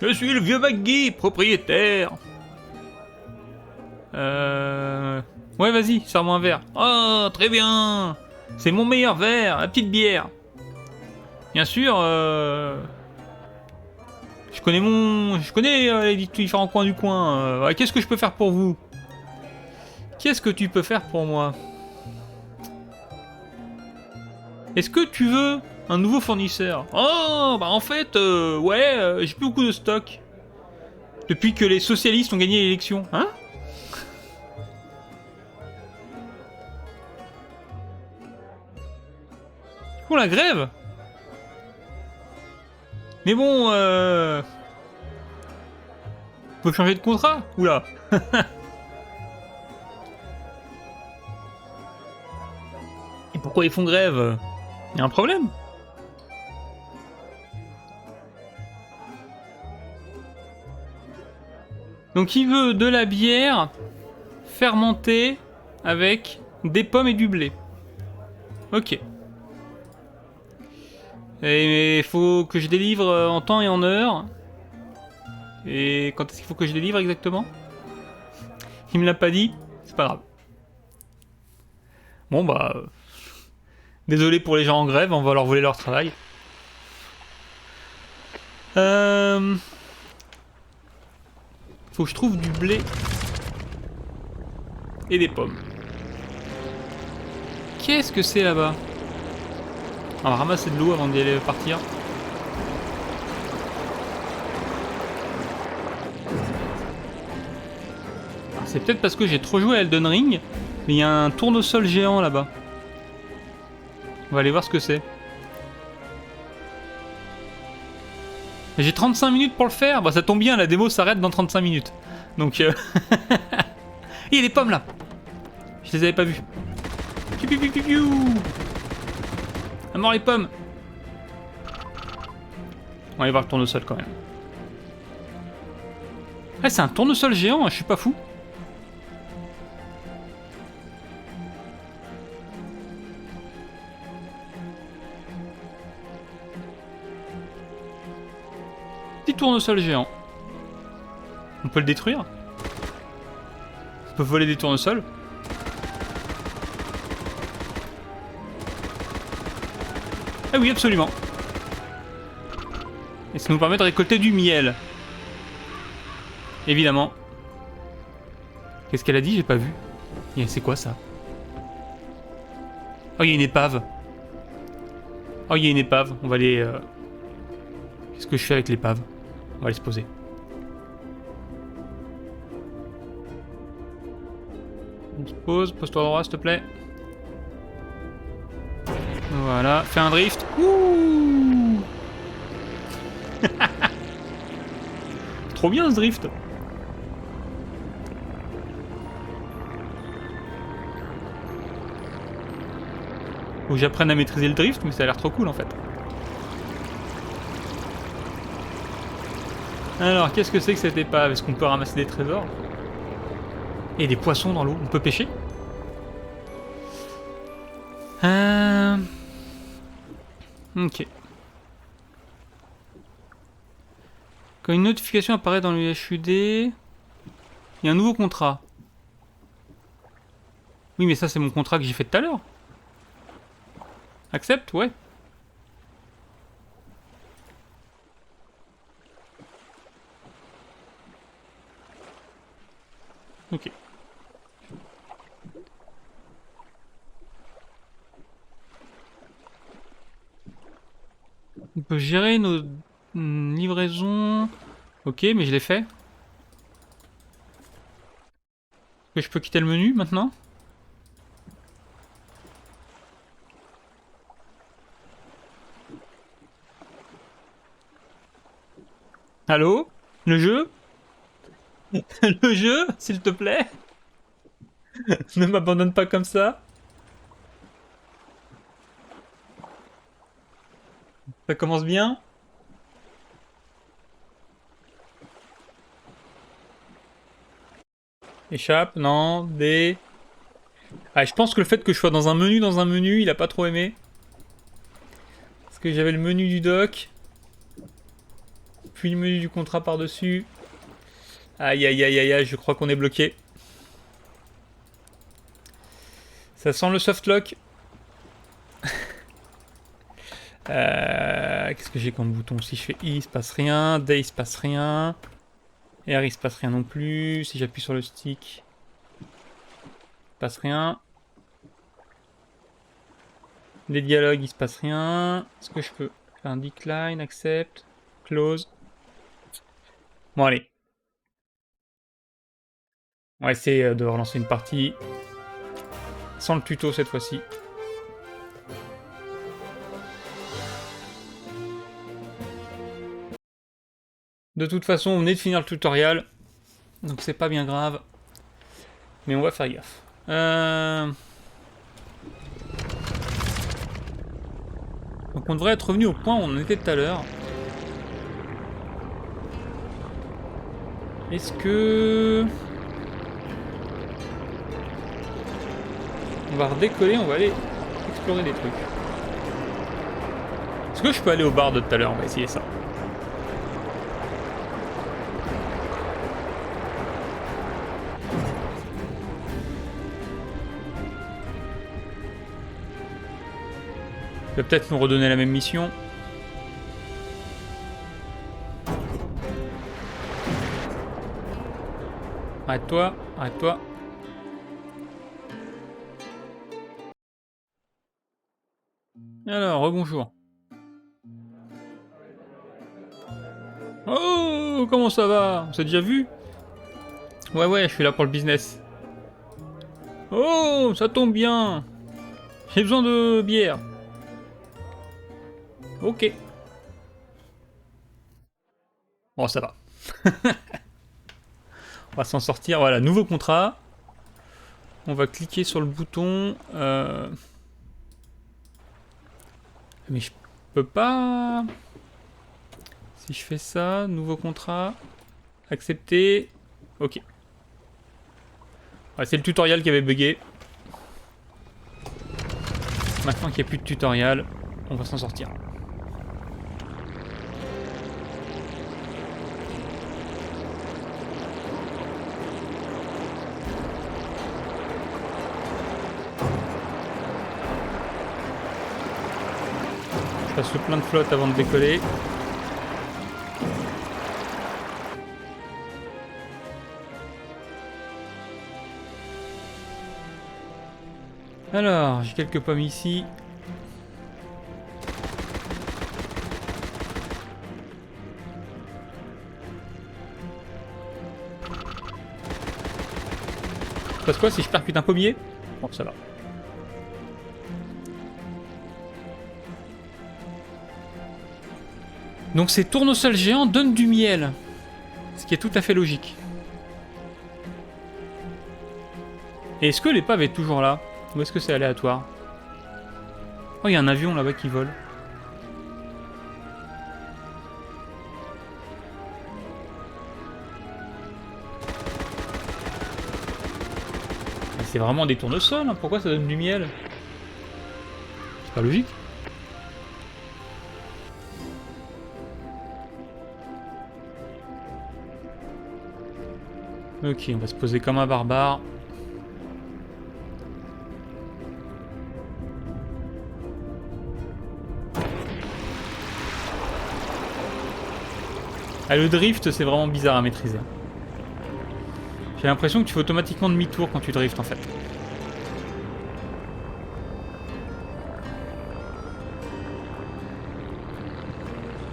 Je suis le vieux McGee, propriétaire. Ouais, vas-y, sers-moi un verre. Oh, très bien. C'est mon meilleur verre, la petite bière. Bien sûr, je connais les différents coins du coin. Ouais, qu'est-ce que je peux faire pour vous? Qu'est-ce que tu peux faire pour moi? Est-ce que tu veux un nouveau fournisseur? Oh, bah en fait, ouais, j'ai plus beaucoup de stock. Depuis que les socialistes ont gagné l'élection. Hein? Pour la grève? Mais bon, on peut changer de contrat? Oula. Et pourquoi ils font grève? Y a un problème? Donc il veut de la bière fermentée avec des pommes et du blé. Ok. Et il faut que je délivre en temps et en heure. Et quand est-ce qu'il faut que je délivre exactement? Il me l'a pas dit, c'est pas grave. Bon bah... désolé pour les gens en grève, on va leur voler leur travail. Faut que je trouve du blé. Et des pommes. Qu'est-ce que c'est là-bas? On va ramasser de l'eau avant d'y aller partir. C'est peut-être parce que j'ai trop joué à Elden Ring, mais il y a un tournesol géant là-bas. On va aller voir ce que c'est. J'ai 35 minutes pour le faire. Bah ça tombe bien, la démo s'arrête dans 35 minutes. Donc il y a des pommes là. Je les avais pas vues. Piu piu piu piu piu. À mort les pommes. On va aller voir le tournesol quand même. Ah c'est un tournesol géant, je suis pas fou. Petit tournesol géant. On peut le détruire. On peut voler des tournesols. Ah oui, absolument. Et ça nous permet de récolter du miel. Évidemment. Qu'est-ce qu'elle a dit? J'ai pas vu. C'est quoi ça? Oh, il y a une épave. Oh, il y a une épave. On va aller... Qu'est-ce que je fais avec l'épave? On va aller se poser. On se pose. Pose-toi droit, s'il te plaît. Voilà. Fais un drift. Ouh. Trop bien ce drift. Faut que j'apprenne à maîtriser le drift, mais ça a l'air trop cool en fait. Alors, qu'est-ce que c'est que cette épave? Est-ce qu'on peut ramasser des trésors? Et des poissons dans l'eau, on peut pêcher? Ok. Quand une notification apparaît dans le HUD... Il y a un nouveau contrat. Oui, mais ça, c'est mon contrat que j'ai fait tout à l'heure. Accepte, ouais. Ok. On peut gérer nos livraisons. Ok, mais je l'ai fait. Est-ce que je peux quitter le menu maintenant? Allô? Le jeu? Le jeu, s'il te plaît? Ne m'abandonne pas comme ça. Ça commence bien. Échappe, non, D. Ah, je pense que le fait que je sois dans un menu, il a pas trop aimé. Parce que j'avais le menu du doc, puis le menu du contrat par-dessus. Aïe aïe aïe aïe aïe, je crois qu'on est bloqué. Ça sent le softlock. Qu'est-ce que j'ai comme bouton? Si je fais I, il se passe rien. D, il se passe rien. R, il se passe rien non plus. Si j'appuie sur le stick, il se passe rien. Les dialogues, il se passe rien. Est-ce que je peux faire un decline, accept, close? Bon, allez. On va essayer de relancer une partie. Sans le tuto cette fois-ci. De toute façon, on venait de finir le tutoriel. Donc c'est pas bien grave. Mais on va faire gaffe. Donc on devrait être revenu au point où on en était tout à l'heure. Est-ce que... On va redécoller, on va aller explorer des trucs. Est-ce que je peux aller au bar de tout à l'heure? On va essayer ça. Il va peut-être nous redonner la même mission. Arrête-toi, arrête-toi. Alors, rebonjour. Oh, comment ça va? On s'est déjà vu? Ouais, ouais, je suis là pour le business. Oh, ça tombe bien. J'ai besoin de bière. Ok. Bon, ça va. On va s'en sortir. Voilà, nouveau contrat. On va cliquer sur le bouton. Mais je peux pas... Si je fais ça, nouveau contrat. Accepter. Ok. Ouais, c'est le tutoriel qui avait bugué. Maintenant qu'il n'y a plus de tutoriel, on va s'en sortir. Je passe le plein de flotte avant de décoller. Alors, j'ai quelques pommes ici. Ça passe quoi si je percute un pommier? Bon, ça va. Donc ces tournesols géants donnent du miel. Ce qui est tout à fait logique. Et est-ce que l'épave est toujours là? Ou est-ce que c'est aléatoire? Oh, il y a un avion là-bas qui vole. C'est vraiment des tournesols, hein. Pourquoi ça donne du miel? C'est pas logique. Ok, on va se poser comme un barbare. Ah, le drift, c'est vraiment bizarre à maîtriser. J'ai l'impression que tu fais automatiquement demi-tour quand tu drifts en fait.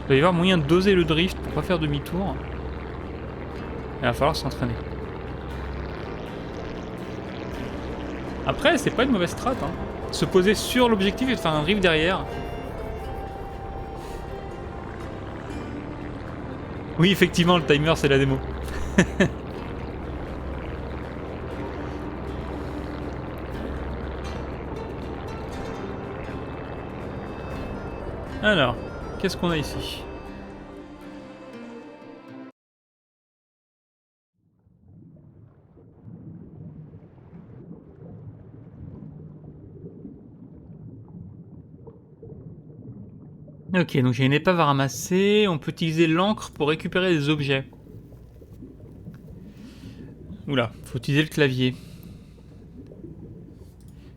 Il va y avoir moyen de doser le drift pour pas faire demi-tour. Il va falloir s'entraîner. Après, c'est pas une mauvaise strat. Hein. Se poser sur l'objectif et de faire un drift derrière. Oui, effectivement, le timer, c'est la démo. Alors, qu'est-ce qu'on a ici? Ok, donc j'ai une épave à ramasser. On peut utiliser l'encre pour récupérer des objets. Oula, faut utiliser le clavier.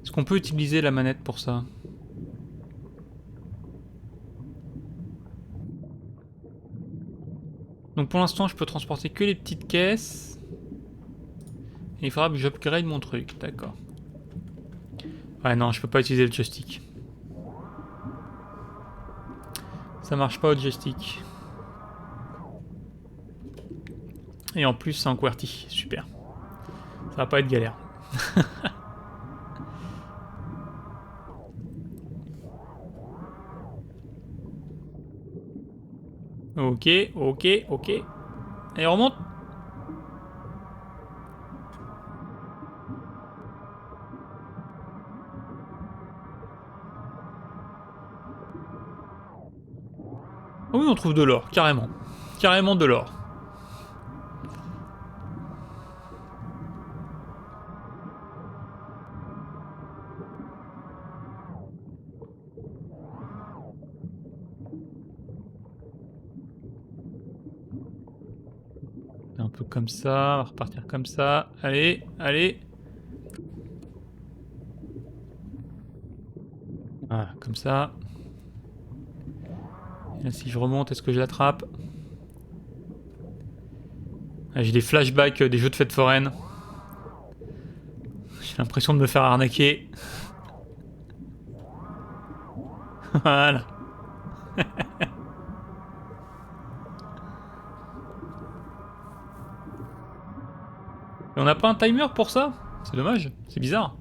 Est-ce qu'on peut utiliser la manette pour ça? Donc pour l'instant, je peux transporter que les petites caisses. Et il faudra que j'upgrade mon truc, d'accord. Ouais, non, je peux pas utiliser le joystick. Ça marche pas au joystick. Et en plus, c'est en QWERTY, super. Ça va pas être galère. Ok, ok, ok. Et on remonte. Oh oui, on trouve de l'or, carrément. Carrément de l'or. Un peu comme ça, on va repartir comme ça. Allez, allez. Voilà, comme ça. Et là, si je remonte, est-ce que je l'attrape? Ah, j'ai des flashbacks des jeux de fête foraine. J'ai l'impression de me faire arnaquer. Voilà. Et on n'a pas un timer pour ça? C'est dommage, c'est bizarre.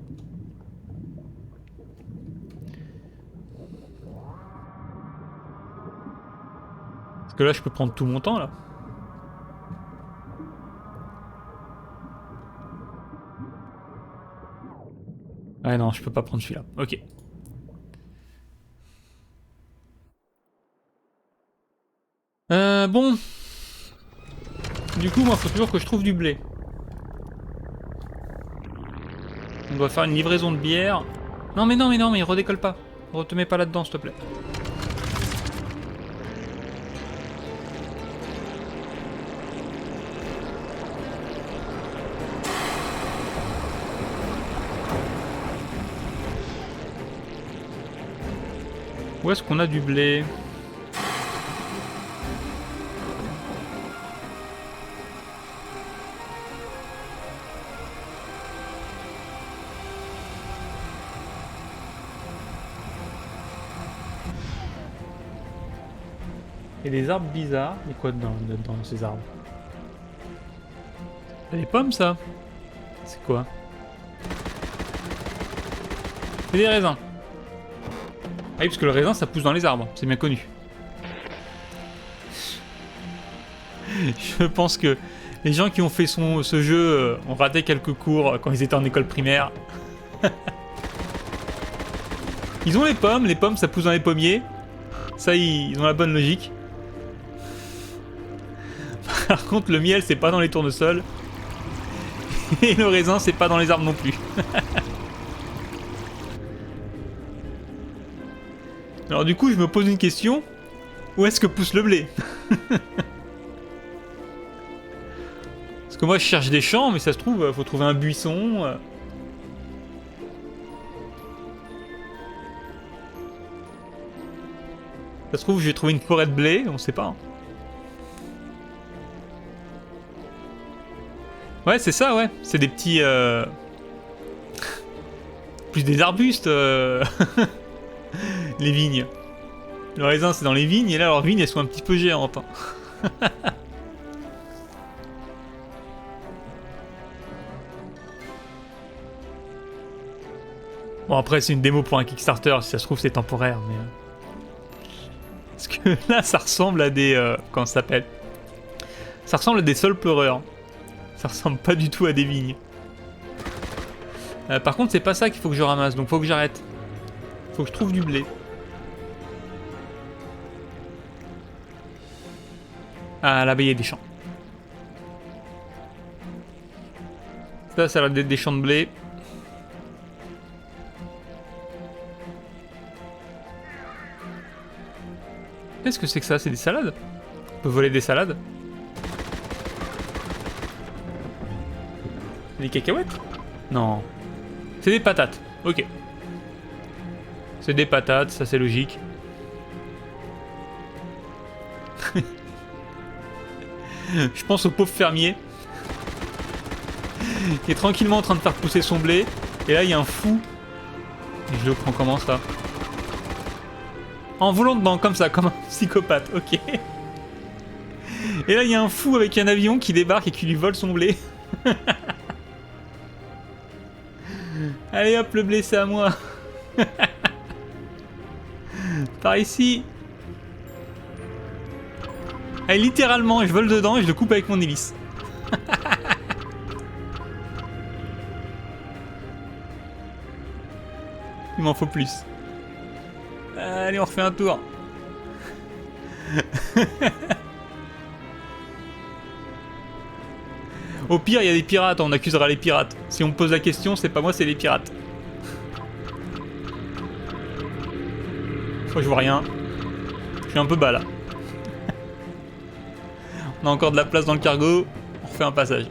Parce que là, je peux prendre tout mon temps, là. Ouais, non, je peux pas prendre celui-là. Ok. Bon. Du coup, moi, faut toujours que je trouve du blé. On doit faire une livraison de bière. Non, mais non, mais non, mais redécolle pas. Te mets pas là-dedans, s'il te plaît. Où est-ce qu'on a du blé? Et des arbres bizarres. Il y a quoi dedans, dans ces arbres? C'est des pommes, ça? C'est quoi? C'est des raisins. Ah oui, parce que le raisin, ça pousse dans les arbres. C'est bien connu. Je pense que les gens qui ont fait ce jeu ont raté quelques cours quand ils étaient en école primaire. Ils ont les pommes ça pousse dans les pommiers. Ça, ils ont la bonne logique. Par contre, le miel, c'est pas dans les tournesols. Et le raisin, c'est pas dans les arbres non plus. Alors du coup, je me pose une question. Où est-ce que pousse le blé? Parce que moi je cherche des champs, mais ça se trouve, faut trouver un buisson. Ça se trouve, je vais trouver une forêt de blé, on sait pas. Hein. Ouais, c'est ça, ouais. C'est des petits... Plus des arbustes, les vignes. Le raisin, c'est dans les vignes, et là, leurs vignes, elles sont un petit peu géantes. Hein. Bon, après, c'est une démo pour un Kickstarter, si ça se trouve, c'est temporaire, mais... Parce que là, ça ressemble à des... comment ça s'appelle? Ça ressemble à des sols pleureurs. Ça ressemble pas du tout à des vignes. Par contre, c'est pas ça qu'il faut que je ramasse, donc faut que j'arrête. Faut que je trouve du blé. Ah, là-bas, il y a des champs. Ça a l'air d'être des champs de blé. Qu'est-ce que c'est que ça? C'est des salades? On peut voler des salades? Des cacahuètes? Non. C'est des patates. Ok. C'est des patates, ça c'est logique. Je pense au pauvre fermier qui est tranquillement en train de faire pousser son blé. Et là, il y a un fou. Et je le prends comment ça? En volant dedans, comme ça, comme un psychopathe. Ok. Et là, il y a un fou avec un avion qui débarque et qui lui vole son blé. Allez hop, le blé, c'est à moi. Par ici. Allez, littéralement, je vole dedans et je le coupe avec mon hélice. Il m'en faut plus. Allez, on refait un tour. Au pire, il y a des pirates, on accusera les pirates. Si on me pose la question, c'est pas moi, c'est les pirates. Je vois rien. Je suis un peu bas là. On a encore de la place dans le cargo. On refait un passage.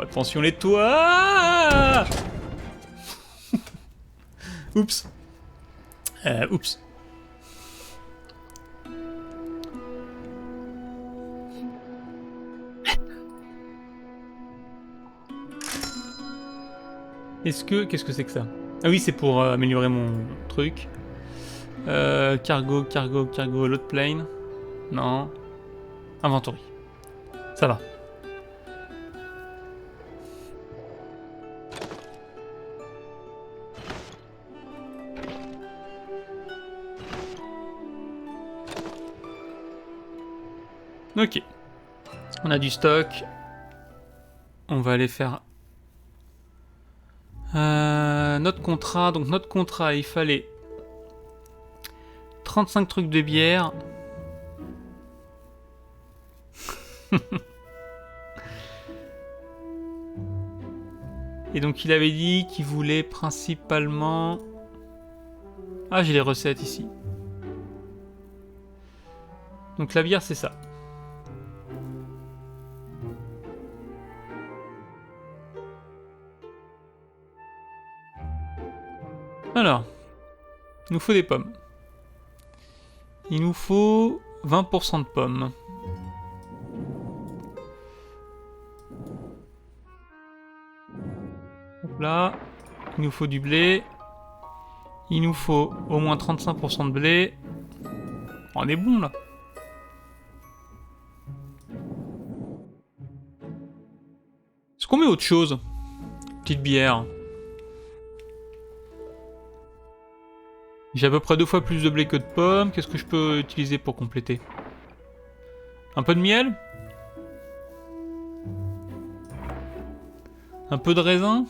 Attention les toits. Oups. Oups. Qu'est-ce que c'est que ça? Ah oui, c'est pour améliorer mon truc. Cargo, load plane. Non. Inventory. Ça va. Ok. On a du stock. On va aller faire... notre contrat. Donc notre contrat, il fallait 35 trucs de bière. Et donc il avait dit qu'il voulait principalement... Ah, j'ai les recettes ici. Donc la bière, c'est ça. Alors, il nous faut des pommes. Il nous faut 20% de pommes. Hop là, il nous faut du blé. Il nous faut au moins 35% de blé. On est bon là. Est-ce qu'on met autre chose? Petite bière. J'ai à peu près 2 fois plus de blé que de pommes. Qu'est-ce que je peux utiliser pour compléter? Un peu de miel? Un peu de raisin?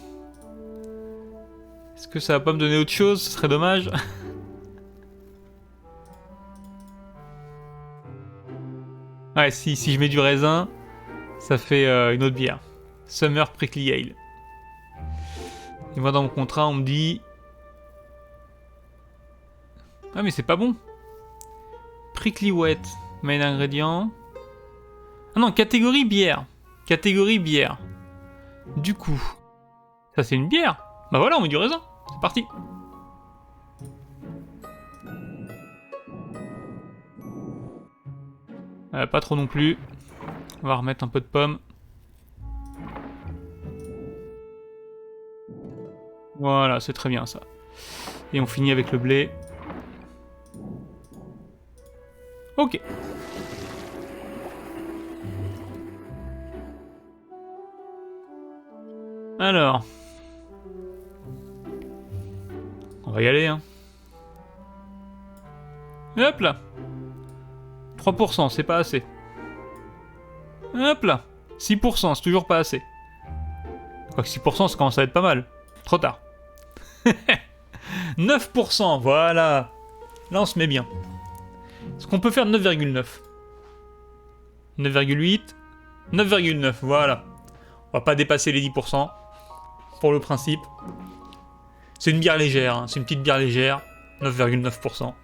Est-ce que ça va pas me donner autre chose? Ce serait dommage. Ouais, si je mets du raisin, ça fait une autre bière. Summer Prickly Ale. Et moi dans mon contrat, on me dit... Ah mais c'est pas bon. Prickly Wet, main ingrédient. Ah non, catégorie bière. Catégorie bière. Du coup, ça c'est une bière. Bah voilà, on met du raisin. C'est parti. Pas trop non plus. On va remettre un peu de pommes. Voilà, c'est très bien ça. Et on finit avec le blé. Ok. Alors. On va y aller, hein. Et hop là. 3%, c'est pas assez. Hop là. 6%, c'est toujours pas assez. Quoique 6%, ça commence à être pas mal. Trop tard. 9%, voilà. Là, on se met bien. Est-ce qu'on peut faire 9,9 ? 9,8 ? 9,9, voilà. On va pas dépasser les 10%. Pour le principe. C'est une bière légère, hein. C'est une petite bière légère. 9,9%.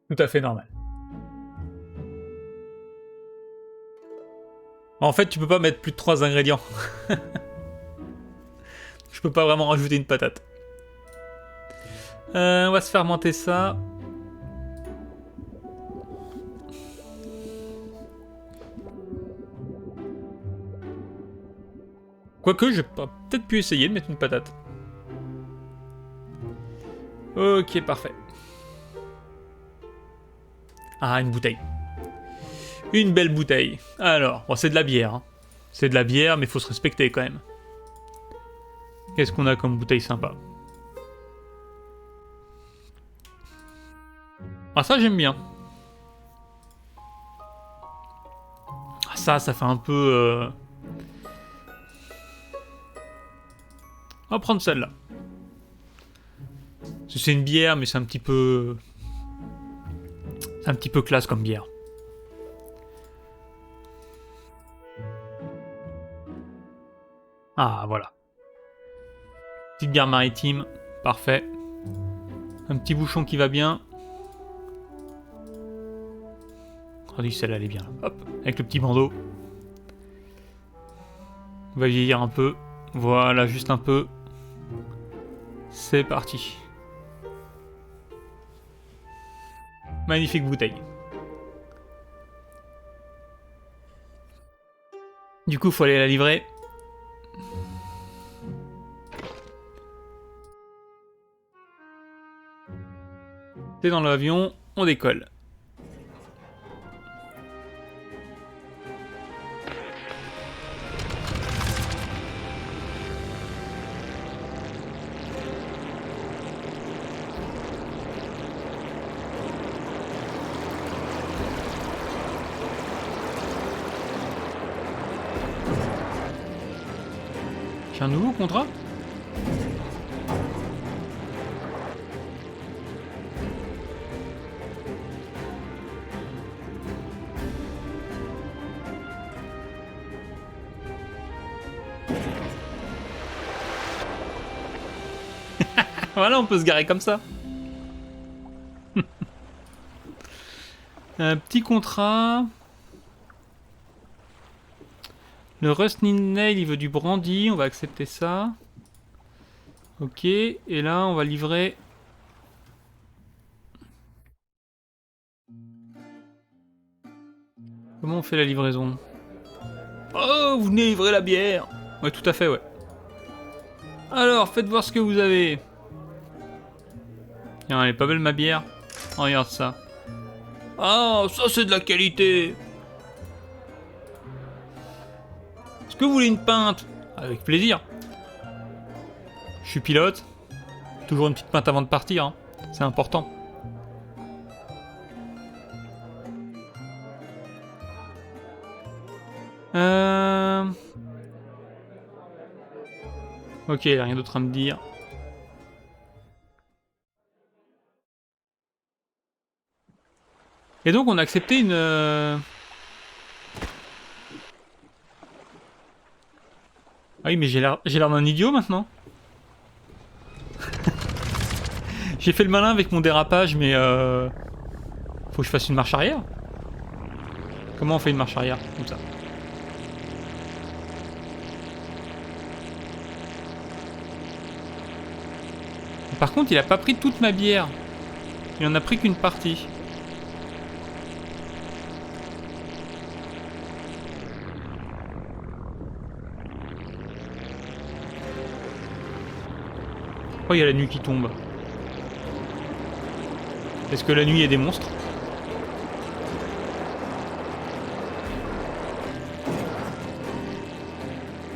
Tout à fait normal. En fait, tu peux pas mettre plus de 3 ingrédients. Je peux pas vraiment rajouter une patate. On va se fermenter ça. Quoique, j'ai peut-être pu essayer de mettre une patate. Ok, parfait. Ah, une bouteille. Une belle bouteille. Alors, bon, c'est de la bière. Hein. C'est de la bière, mais faut se respecter quand même. Qu'est-ce qu'on a comme bouteille sympa? Ah, ça, j'aime bien. Ah, ça fait un peu... On va prendre celle-là. C'est une bière, mais c'est un petit peu... C'est un petit peu classe comme bière. Ah, voilà. Petite bière maritime. Parfait. Un petit bouchon qui va bien. Oh, celle-là, elle est bien. Hop, avec le petit bandeau. On va vieillir un peu. Voilà, juste un peu. C'est parti. Magnifique bouteille. Du coup, faut aller la livrer. C'est dans l'avion, on décolle. J'ai un nouveau contrat ? Voilà, on peut se garer comme ça. Un petit contrat. Le Rusting Nail, il veut du brandy, on va accepter ça. Ok, et là, on va livrer... Comment on fait la livraison? Oh, vous venez livrer la bière! Ouais, tout à fait, ouais. Alors, faites voir ce que vous avez. Tiens, elle est pas belle ma bière. Oh, regarde ça. Oh, ça c'est de la qualité. Est-ce que vous voulez une pinte? Avec plaisir. Je suis pilote. Toujours une petite pinte avant de partir, hein. C'est important. Ok, rien d'autre à me dire. Et donc on a accepté une... Ah oui, mais j'ai l'air d'un idiot maintenant. J'ai fait le malin avec mon dérapage, mais Faut que je fasse une marche arrière? Comment on fait une marche arrière? Comme ça. Par contre, il a pas pris toute ma bière. Il en a pris qu'une partie. Oh, il y a la nuit qui tombe. Est-ce que la nuit il y a des monstres?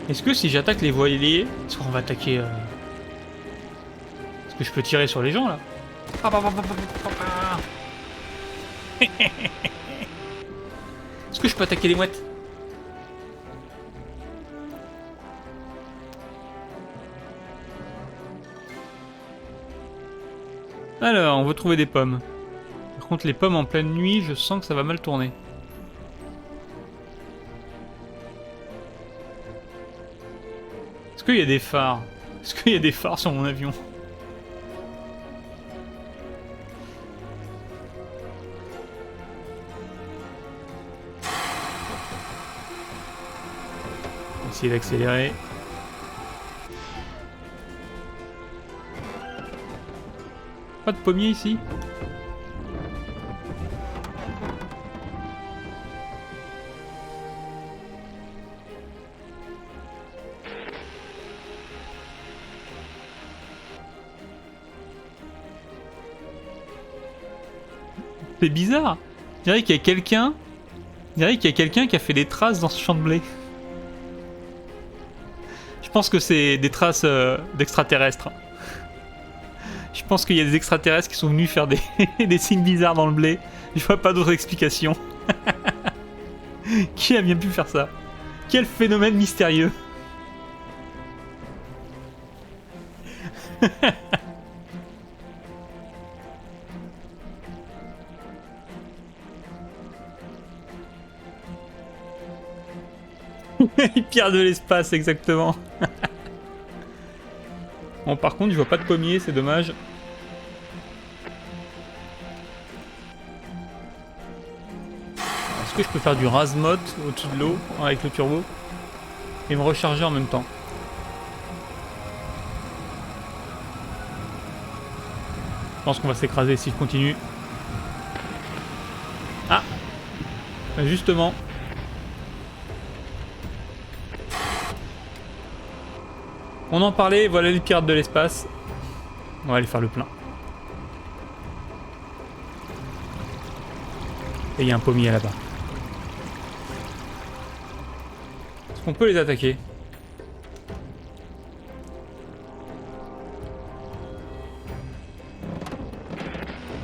Est-ce que si j'attaque les voiliers... Est-ce qu'on va attaquer... Est-ce que je peux tirer sur les gens, là? Est-ce que je peux attaquer les mouettes? Alors, on veut trouver des pommes. Par contre, les pommes en pleine nuit, je sens que ça va mal tourner. Est-ce qu'il y a des phares? Est-ce qu'il y a des phares sur mon avion? On va essayer d'accélérer. Pas de pommier ici? C'est bizarre. Je dirais qu'il y a quelqu'un. Je dirais qu'il y a quelqu'un qui a fait des traces dans ce champ de blé. Je pense que c'est des traces d'extraterrestres. Je pense qu'il y a des extraterrestres qui sont venus faire des, des signes bizarres dans le blé. Je vois pas d'autre explication. Qui a bien pu faire ça? Quel phénomène mystérieux. Pierre de l'espace, exactement. Bon, par contre, je vois pas de pommier, c'est dommage. Est-ce que je peux faire du rase-mode au-dessus de l'eau avec le turbo et me recharger en même temps? Je pense qu'on va s'écraser si je continue. Ah! Justement. On en parlait, voilà les pirates de l'espace. On va aller faire le plein. Et il y a un pommier là-bas. Est-ce qu'on peut les attaquer?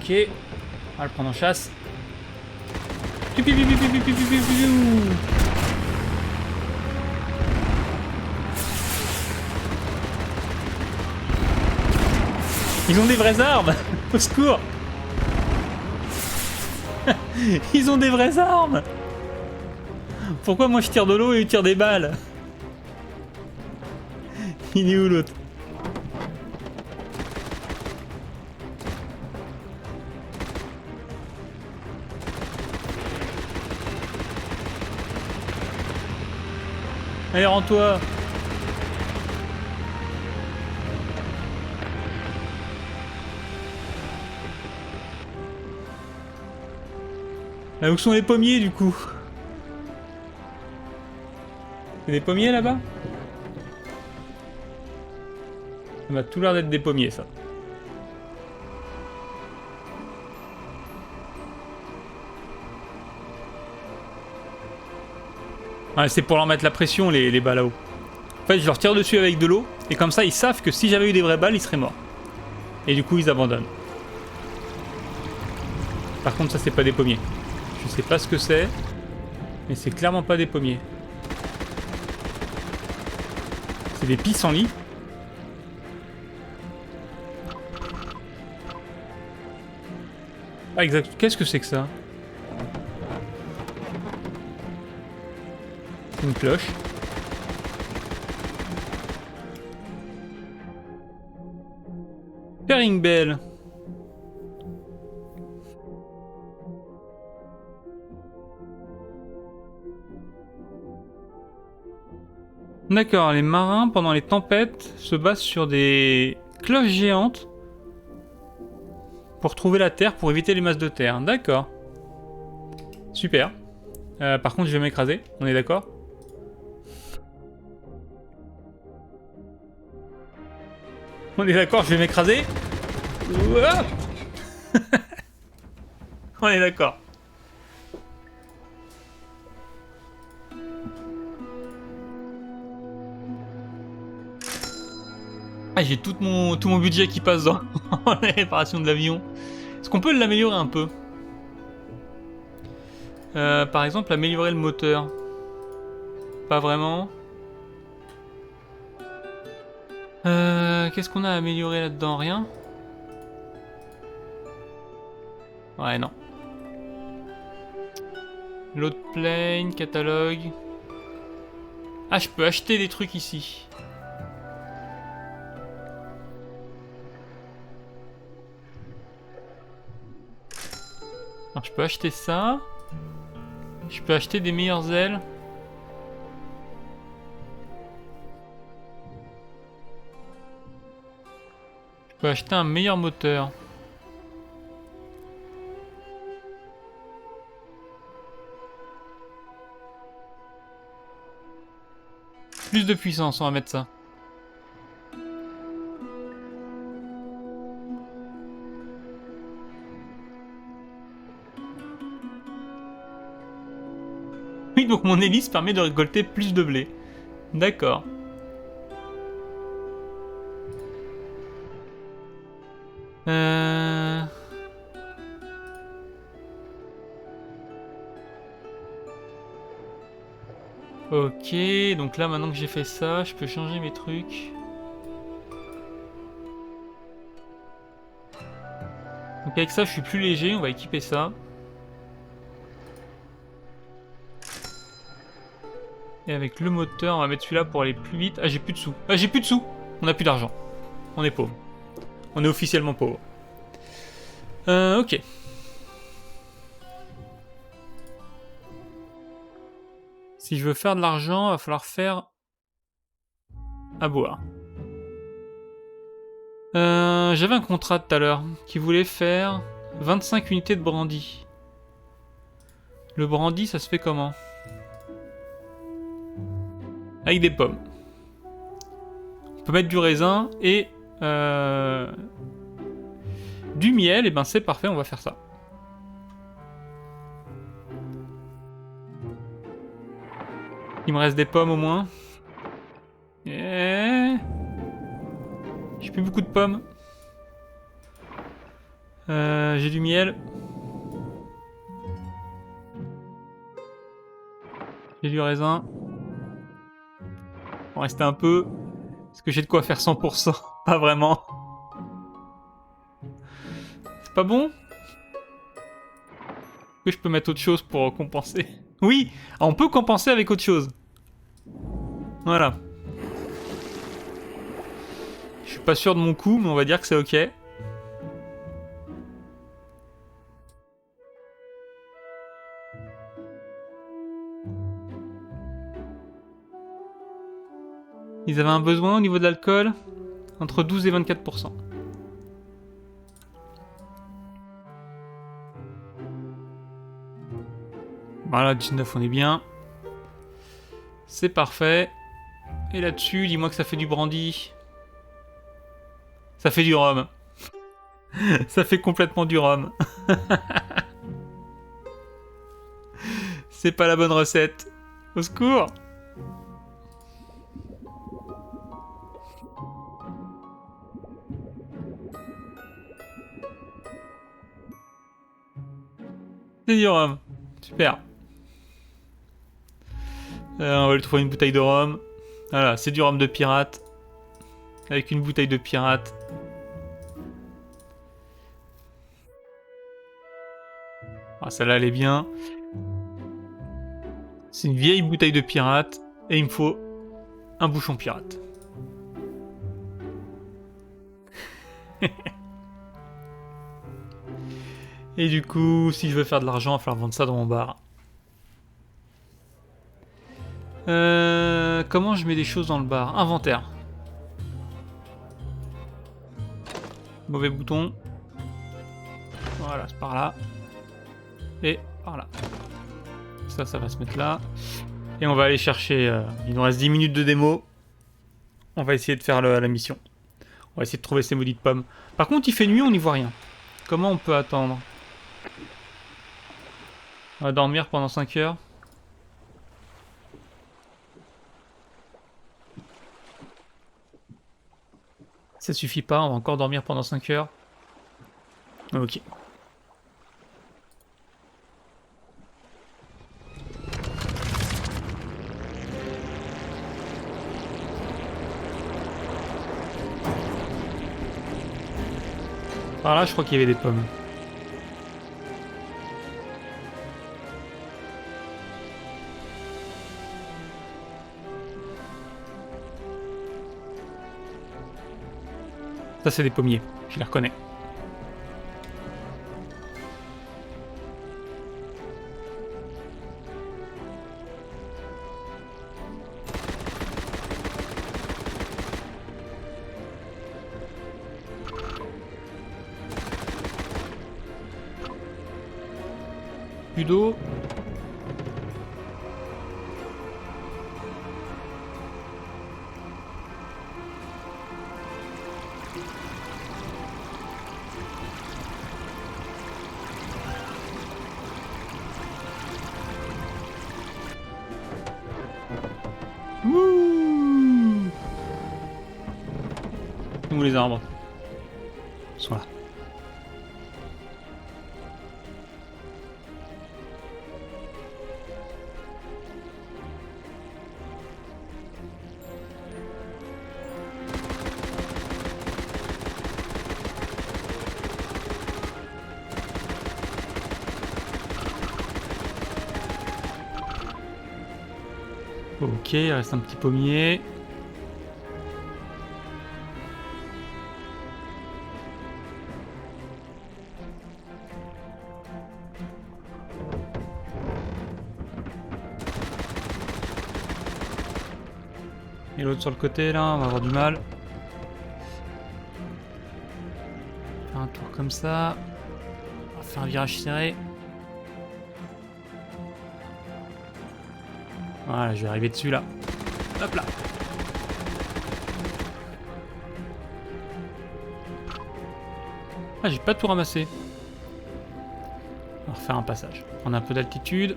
Ok. On va le prendre en chasse. Ils ont des vraies armes. Au secours. Ils ont des vraies armes. Pourquoi moi je tire de l'eau et eux tirent des balles? Il est où l'autre? Allez, rends-toi. Là où sont les pommiers du coup? C'est des pommiers là-bas? Ça m'a tout l'air d'être des pommiers ça. Ouais, c'est pour leur mettre la pression les balles là-haut. En fait je leur tire dessus avec de l'eau et comme ça ils savent que si j'avais eu des vraies balles ils seraient morts. Et du coup ils abandonnent. Par contre ça c'est pas des pommiers. Je sais pas ce que c'est, mais c'est clairement pas des pommiers. C'est des pissenlits. Ah exact, qu'est-ce que c'est que ça? Une cloche. Pairing Bell. D'accord, les marins, pendant les tempêtes, se basent sur des cloches géantes pour trouver la terre, pour éviter les masses de terre. D'accord. Super. Par contre, je vais m'écraser, on est d'accord? On est d'accord, je vais m'écraser. Ouah. On est d'accord. Ah, j'ai tout mon budget qui passe dans la réparation de l'avion. Est-ce qu'on peut l'améliorer un peu? Par exemple, améliorer le moteur. Pas vraiment. Qu'est-ce qu'on a à améliorer là-dedans? Rien? Ouais, non. Load plane, catalogue. Ah, je peux acheter des trucs ici. Alors, je peux acheter ça. Je peux acheter des meilleures ailes. Je peux acheter un meilleur moteur. Plus de puissance, on va mettre ça. Oui, donc mon hélice permet de récolter plus de blé. D'accord. Ok, donc là maintenant que j'ai fait ça, je peux changer mes trucs. Donc avec ça je suis plus léger, on va équiper ça. Et avec le moteur, on va mettre celui-là pour aller plus vite. Ah, j'ai plus de sous. Ah, j'ai plus de sous. On a plus d'argent. On est pauvre. On est officiellement pauvre. Ok. Si je veux faire de l'argent, il va falloir faire à boire. J'avais un contrat tout à l'heure qui voulait faire 25 unités de brandy. Le brandy, ça se fait comment? Avec des pommes. On peut mettre du raisin et du miel. Et ben c'est parfait, on va faire ça. Il me reste des pommes au moins. J'ai plus beaucoup de pommes. J'ai du miel. J'ai du raisin. Il m'en reste un peu. Est-ce que j'ai de quoi faire 100%? Pas vraiment. C'est pas bon? Est-ce que je peux mettre autre chose pour compenser? Oui, on peut compenser avec autre chose. Voilà. Je suis pas sûr de mon coup, mais on va dire que c'est ok. Ils avaient un besoin au niveau de l'alcool entre 12 et 24%. Voilà, 19, on est bien. C'est parfait. Et là-dessus, dis-moi que ça fait du brandy. Ça fait du rhum. Ça fait complètement du rhum. C'est pas la bonne recette. Au secours. C'est du rhum. Super. On va lui trouver une bouteille de rhum. Voilà, c'est du rhum de pirate. Avec une bouteille de pirate. Ah, celle-là, elle est bien. C'est une vieille bouteille de pirate. Et il me faut un bouchon pirate. Et du coup, si je veux faire de l'argent, il va falloir vendre ça dans mon bar. comment je mets des choses dans le bar? Inventaire. Mauvais bouton. Voilà, c'est par là. Et par là. Ça va se mettre là. Et on va aller chercher... il nous reste 10 minutes de démo. On va essayer de faire la mission. On va essayer de trouver ces maudites pommes. Par contre, il fait nuit, on n'y voit rien. Comment on peut attendre? On va dormir pendant 5 heures. Ça suffit pas, on va encore dormir pendant 5 heures. Ok. Par là, je crois qu'il y avait des pommes. Ça, c'est des pommiers. Je les reconnais. Plus d'eau. Wouh! Où les arbres? Ils sont là. Ok, il reste un petit pommier. Et l'autre sur le côté là, on va avoir du mal. Faire un tour comme ça. On va faire un virage serré. Voilà, je vais arriver dessus là. Hop là. Ah, j'ai pas tout ramassé. On va refaire un passage. Prendre un peu d'altitude.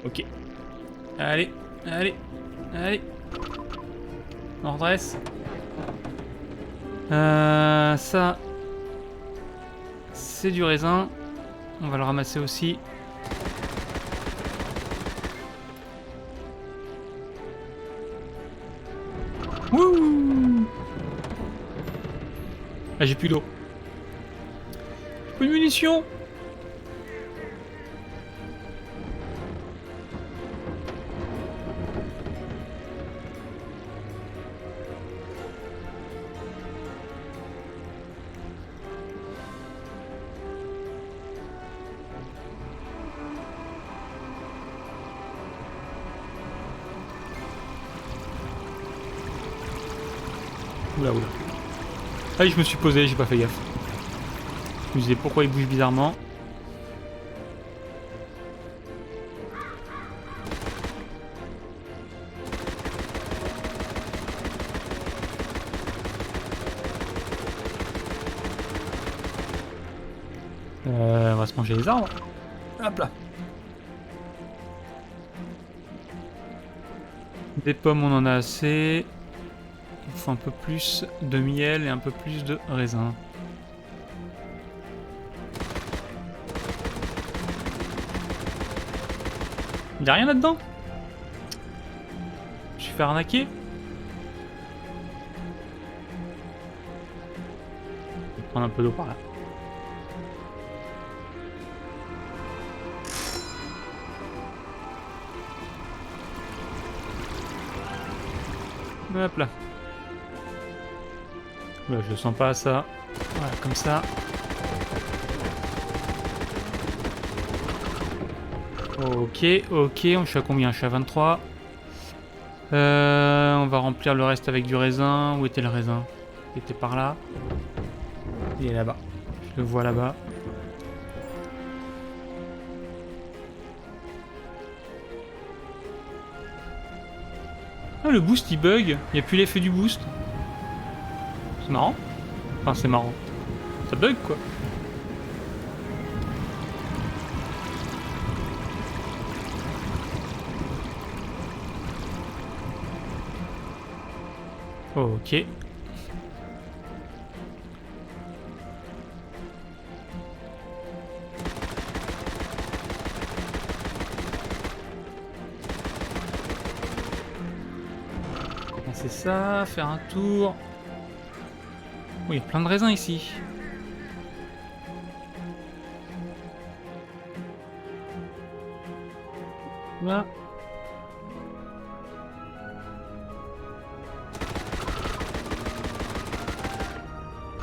Ok. Allez, allez, allez. On redresse. Ça. C'est du raisin. On va le ramasser aussi. Wouh! Ah, j'ai plus d'eau. J'ai plus de munitions. Oula, oula. Ah, je me suis posé, j'ai pas fait gaffe. Je me disais pourquoi il bouge bizarrement. On va se manger les arbres. Hop là. Des pommes, on en a assez. Il faut un peu plus de miel et un peu plus de raisin. Il n'y a rien là-dedans? Je suis fait arnaquer? Je vais prendre un peu d'eau par là. Hop là. Là, je le sens pas ça. Voilà, comme ça. Ok, ok, je suis à combien? Je suis à 23. On va remplir le reste avec du raisin. Où était le raisin? Il était par là. Il est là-bas. Je le vois là-bas. Ah, le boost il bug. Il n'y a plus l'effet du boost. C'est marrant. Enfin, c'est marrant. Ça bug quoi. Ok. C'est ça, faire un tour. Oui, il y a plein de raisins ici. Là.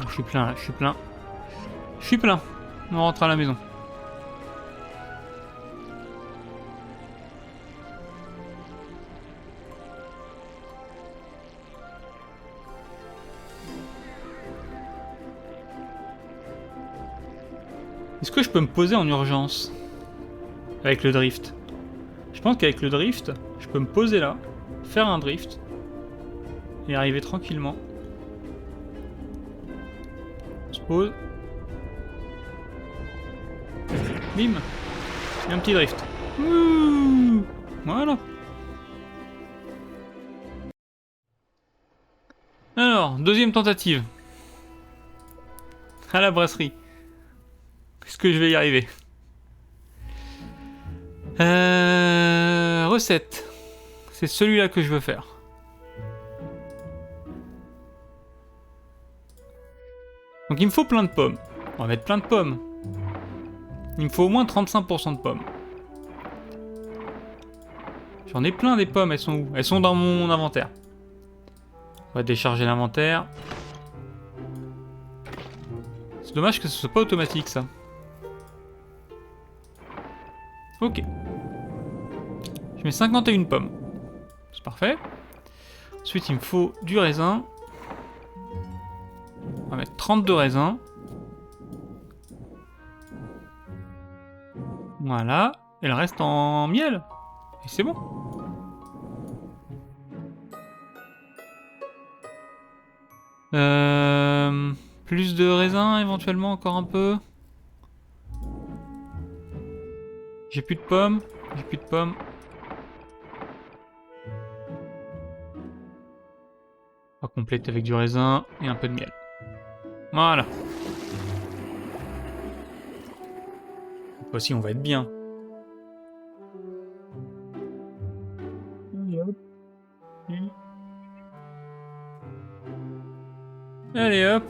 Je suis plein là, je suis plein. Je suis plein. On rentre à la maison. Est-ce que je peux me poser en urgence avec le drift? Je pense qu'avec le drift, je peux me poser là, faire un drift et arriver tranquillement. On se pose. Bim. Et un petit drift. Ouh, voilà. Alors, deuxième tentative. À la brasserie. Est-ce que je vais y arriver? Recette. C'est celui-là que je veux faire. Donc il me faut plein de pommes. On va mettre plein de pommes. Il me faut au moins 35% de pommes. J'en ai plein des pommes, elles sont où? Elles sont dans mon inventaire. On va décharger l'inventaire. C'est dommage que ce soit pas automatique ça. Ok. Je mets 51 pommes. C'est parfait. Ensuite il me faut du raisin. On va mettre 32 raisins. Voilà. Et le reste en miel. Et c'est bon. Plus de raisins éventuellement, encore un peu. J'ai plus de pommes. J'ai plus de pommes. On va compléter avec du raisin et un peu de miel. Voilà. Cette fois-ci, on va être bien. Allez hop.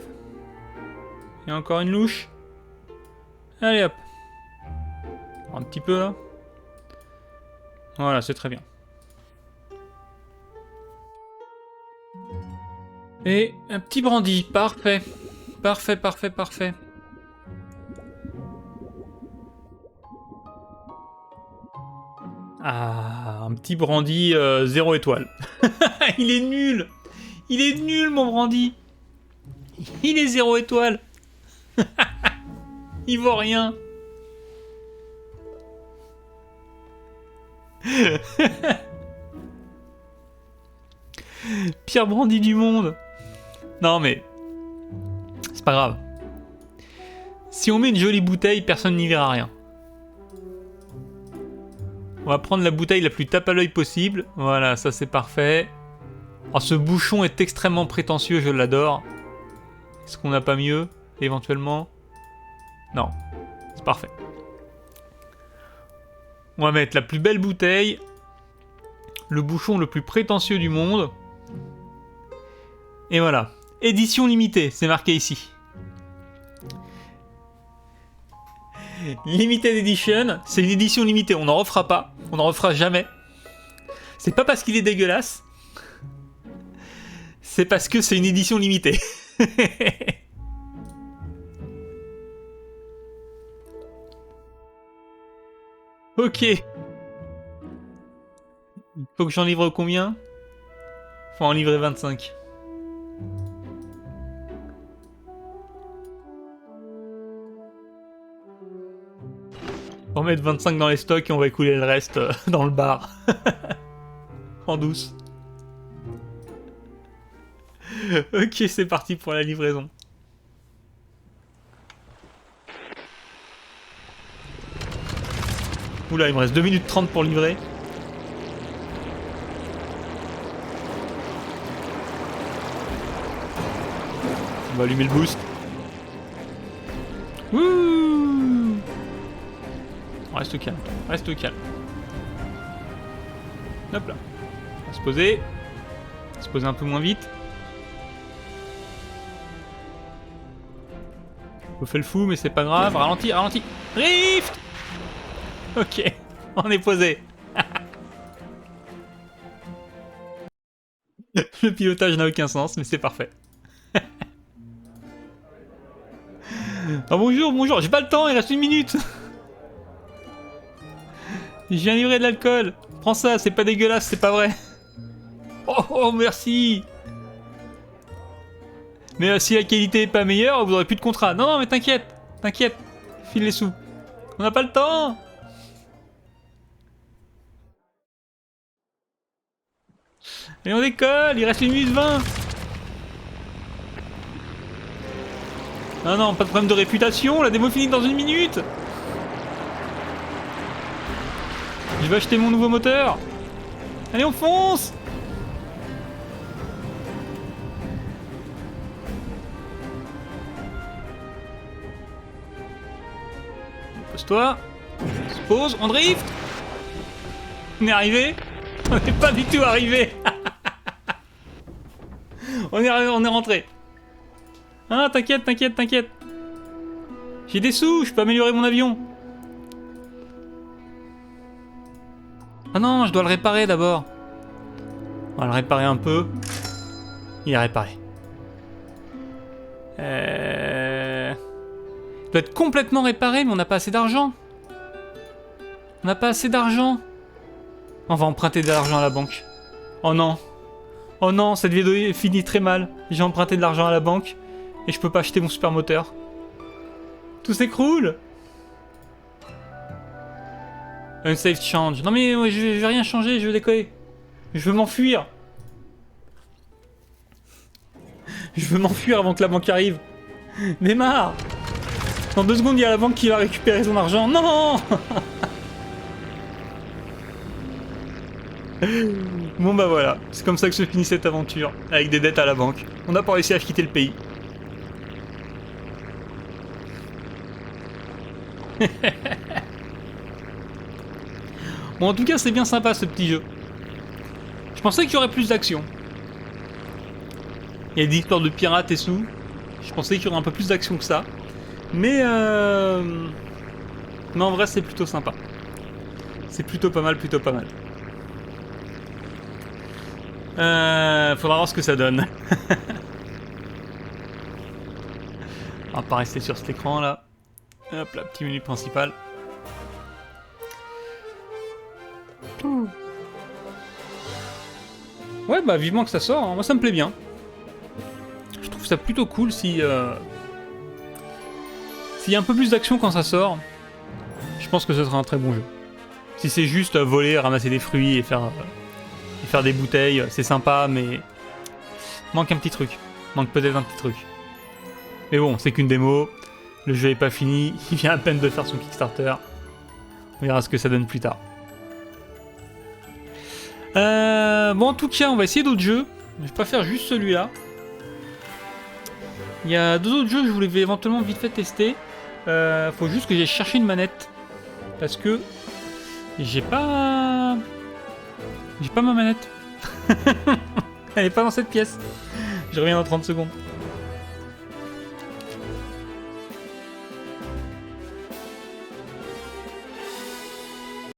Il y a encore une louche. Allez hop. Un petit peu là. Voilà, c'est très bien. Et un petit brandy, parfait. Parfait, parfait, parfait. Ah, un petit brandy 0 étoile. Il est nul. Il est nul mon brandy. Il est 0 étoile. Il vaut rien. Pire brandy du monde. Non mais c'est pas grave. Si on met une jolie bouteille, personne n'y verra rien. On va prendre la bouteille la plus tape à l'œil possible. Voilà, ça c'est parfait. Oh, ce bouchon est extrêmement prétentieux, je l'adore. Est-ce qu'on n'a pas mieux, éventuellement? Non, c'est parfait. On va mettre la plus belle bouteille. Le bouchon le plus prétentieux du monde. Et voilà. Édition limitée, c'est marqué ici. Limited Edition, c'est une édition limitée, on n'en refera pas, on n'en refera jamais. C'est pas parce qu'il est dégueulasse, c'est parce que c'est une édition limitée. Ok, Faut que j'en livre combien? Faut en livrer 25. On va mettre 25 dans les stocks et on va écouler le reste dans le bar. En douce. Ok, c'est parti pour la livraison. Oula, il me reste 2 minutes 30 pour livrer. On va allumer le boost. Wouh! Reste calme, reste calme. Hop là. On va se poser. On va se poser un peu moins vite. On fait le fou, mais c'est pas grave. Ralenti, ralenti. Rift! Ok, on est posé. Le pilotage n'a aucun sens, mais c'est parfait. Oh, bonjour, bonjour, j'ai pas le temps, il reste 1 minute. Je viens livrer de l'alcool. Prends ça, c'est pas dégueulasse, c'est pas vrai. Oh, merci. Mais si la qualité est pas meilleure, vous aurez plus de contrat. Non, mais t'inquiète, t'inquiète. File les sous. On n'a pas le temps. Et on décolle, il reste 1 minute 20. Non, non, pas de problème de réputation, la démo finit dans 1 minute. Je vais acheter mon nouveau moteur. Allez, on fonce. Pose-toi. On se pose, on drift. On est arrivé. On n'est pas du tout arrivé. On est rentré. Ah, t'inquiète, t'inquiète, t'inquiète. J'ai des sous, je peux améliorer mon avion. Ah non, je dois le réparer d'abord. On va le réparer un peu. Il est réparé. Il doit être complètement réparé, mais on n'a pas assez d'argent. On n'a pas assez d'argent. On va emprunter de l'argent à la banque. Oh non. Oh non, cette vidéo finit très mal. J'ai emprunté de l'argent à la banque. Et je peux pas acheter mon super moteur. Tout s'écroule. Unsafe change. Non mais je vais rien changer, je veux décoller. Je veux m'enfuir. Je veux m'enfuir avant que la banque arrive. Démarre. Dans 2 secondes, il y a la banque qui va récupérer son argent. Non. Bon bah voilà, c'est comme ça que se finit cette aventure. Avec des dettes à la banque. On n'a pas réussi à quitter le pays. Bon, en tout cas, c'est bien sympa ce petit jeu. Je pensais qu'il y aurait plus d'action. Il y a des histoires de pirates et sous. Je pensais qu'il y aurait un peu plus d'action que ça. Mais en vrai, c'est plutôt sympa. C'est plutôt pas mal, plutôt pas mal. Faudra voir ce que ça donne. On va pas rester sur cet écran là. Hop là, petit menu principal. Ouais, bah vivement que ça sort, hein. Moi ça me plaît bien. Je trouve ça plutôt cool si... s'il y a un peu plus d'action quand ça sort, je pense que ce sera un très bon jeu. Si c'est juste voler, ramasser des fruits et faire des bouteilles, c'est sympa, mais... manque un petit truc. Manque peut-être un petit truc. Mais bon, c'est qu'une démo. Le jeu est pas fini, il vient à peine de faire son Kickstarter. On verra ce que ça donne plus tard. Bon, en tout cas, on va essayer d'autres jeux. Je vais pas faire juste celui-là. Il y a 2 autres jeux que je voulais éventuellement vite fait tester. Faut juste que j'aille chercher une manette. Parce que j'ai pas ma manette. Elle est pas dans cette pièce. Je reviens dans 30 secondes.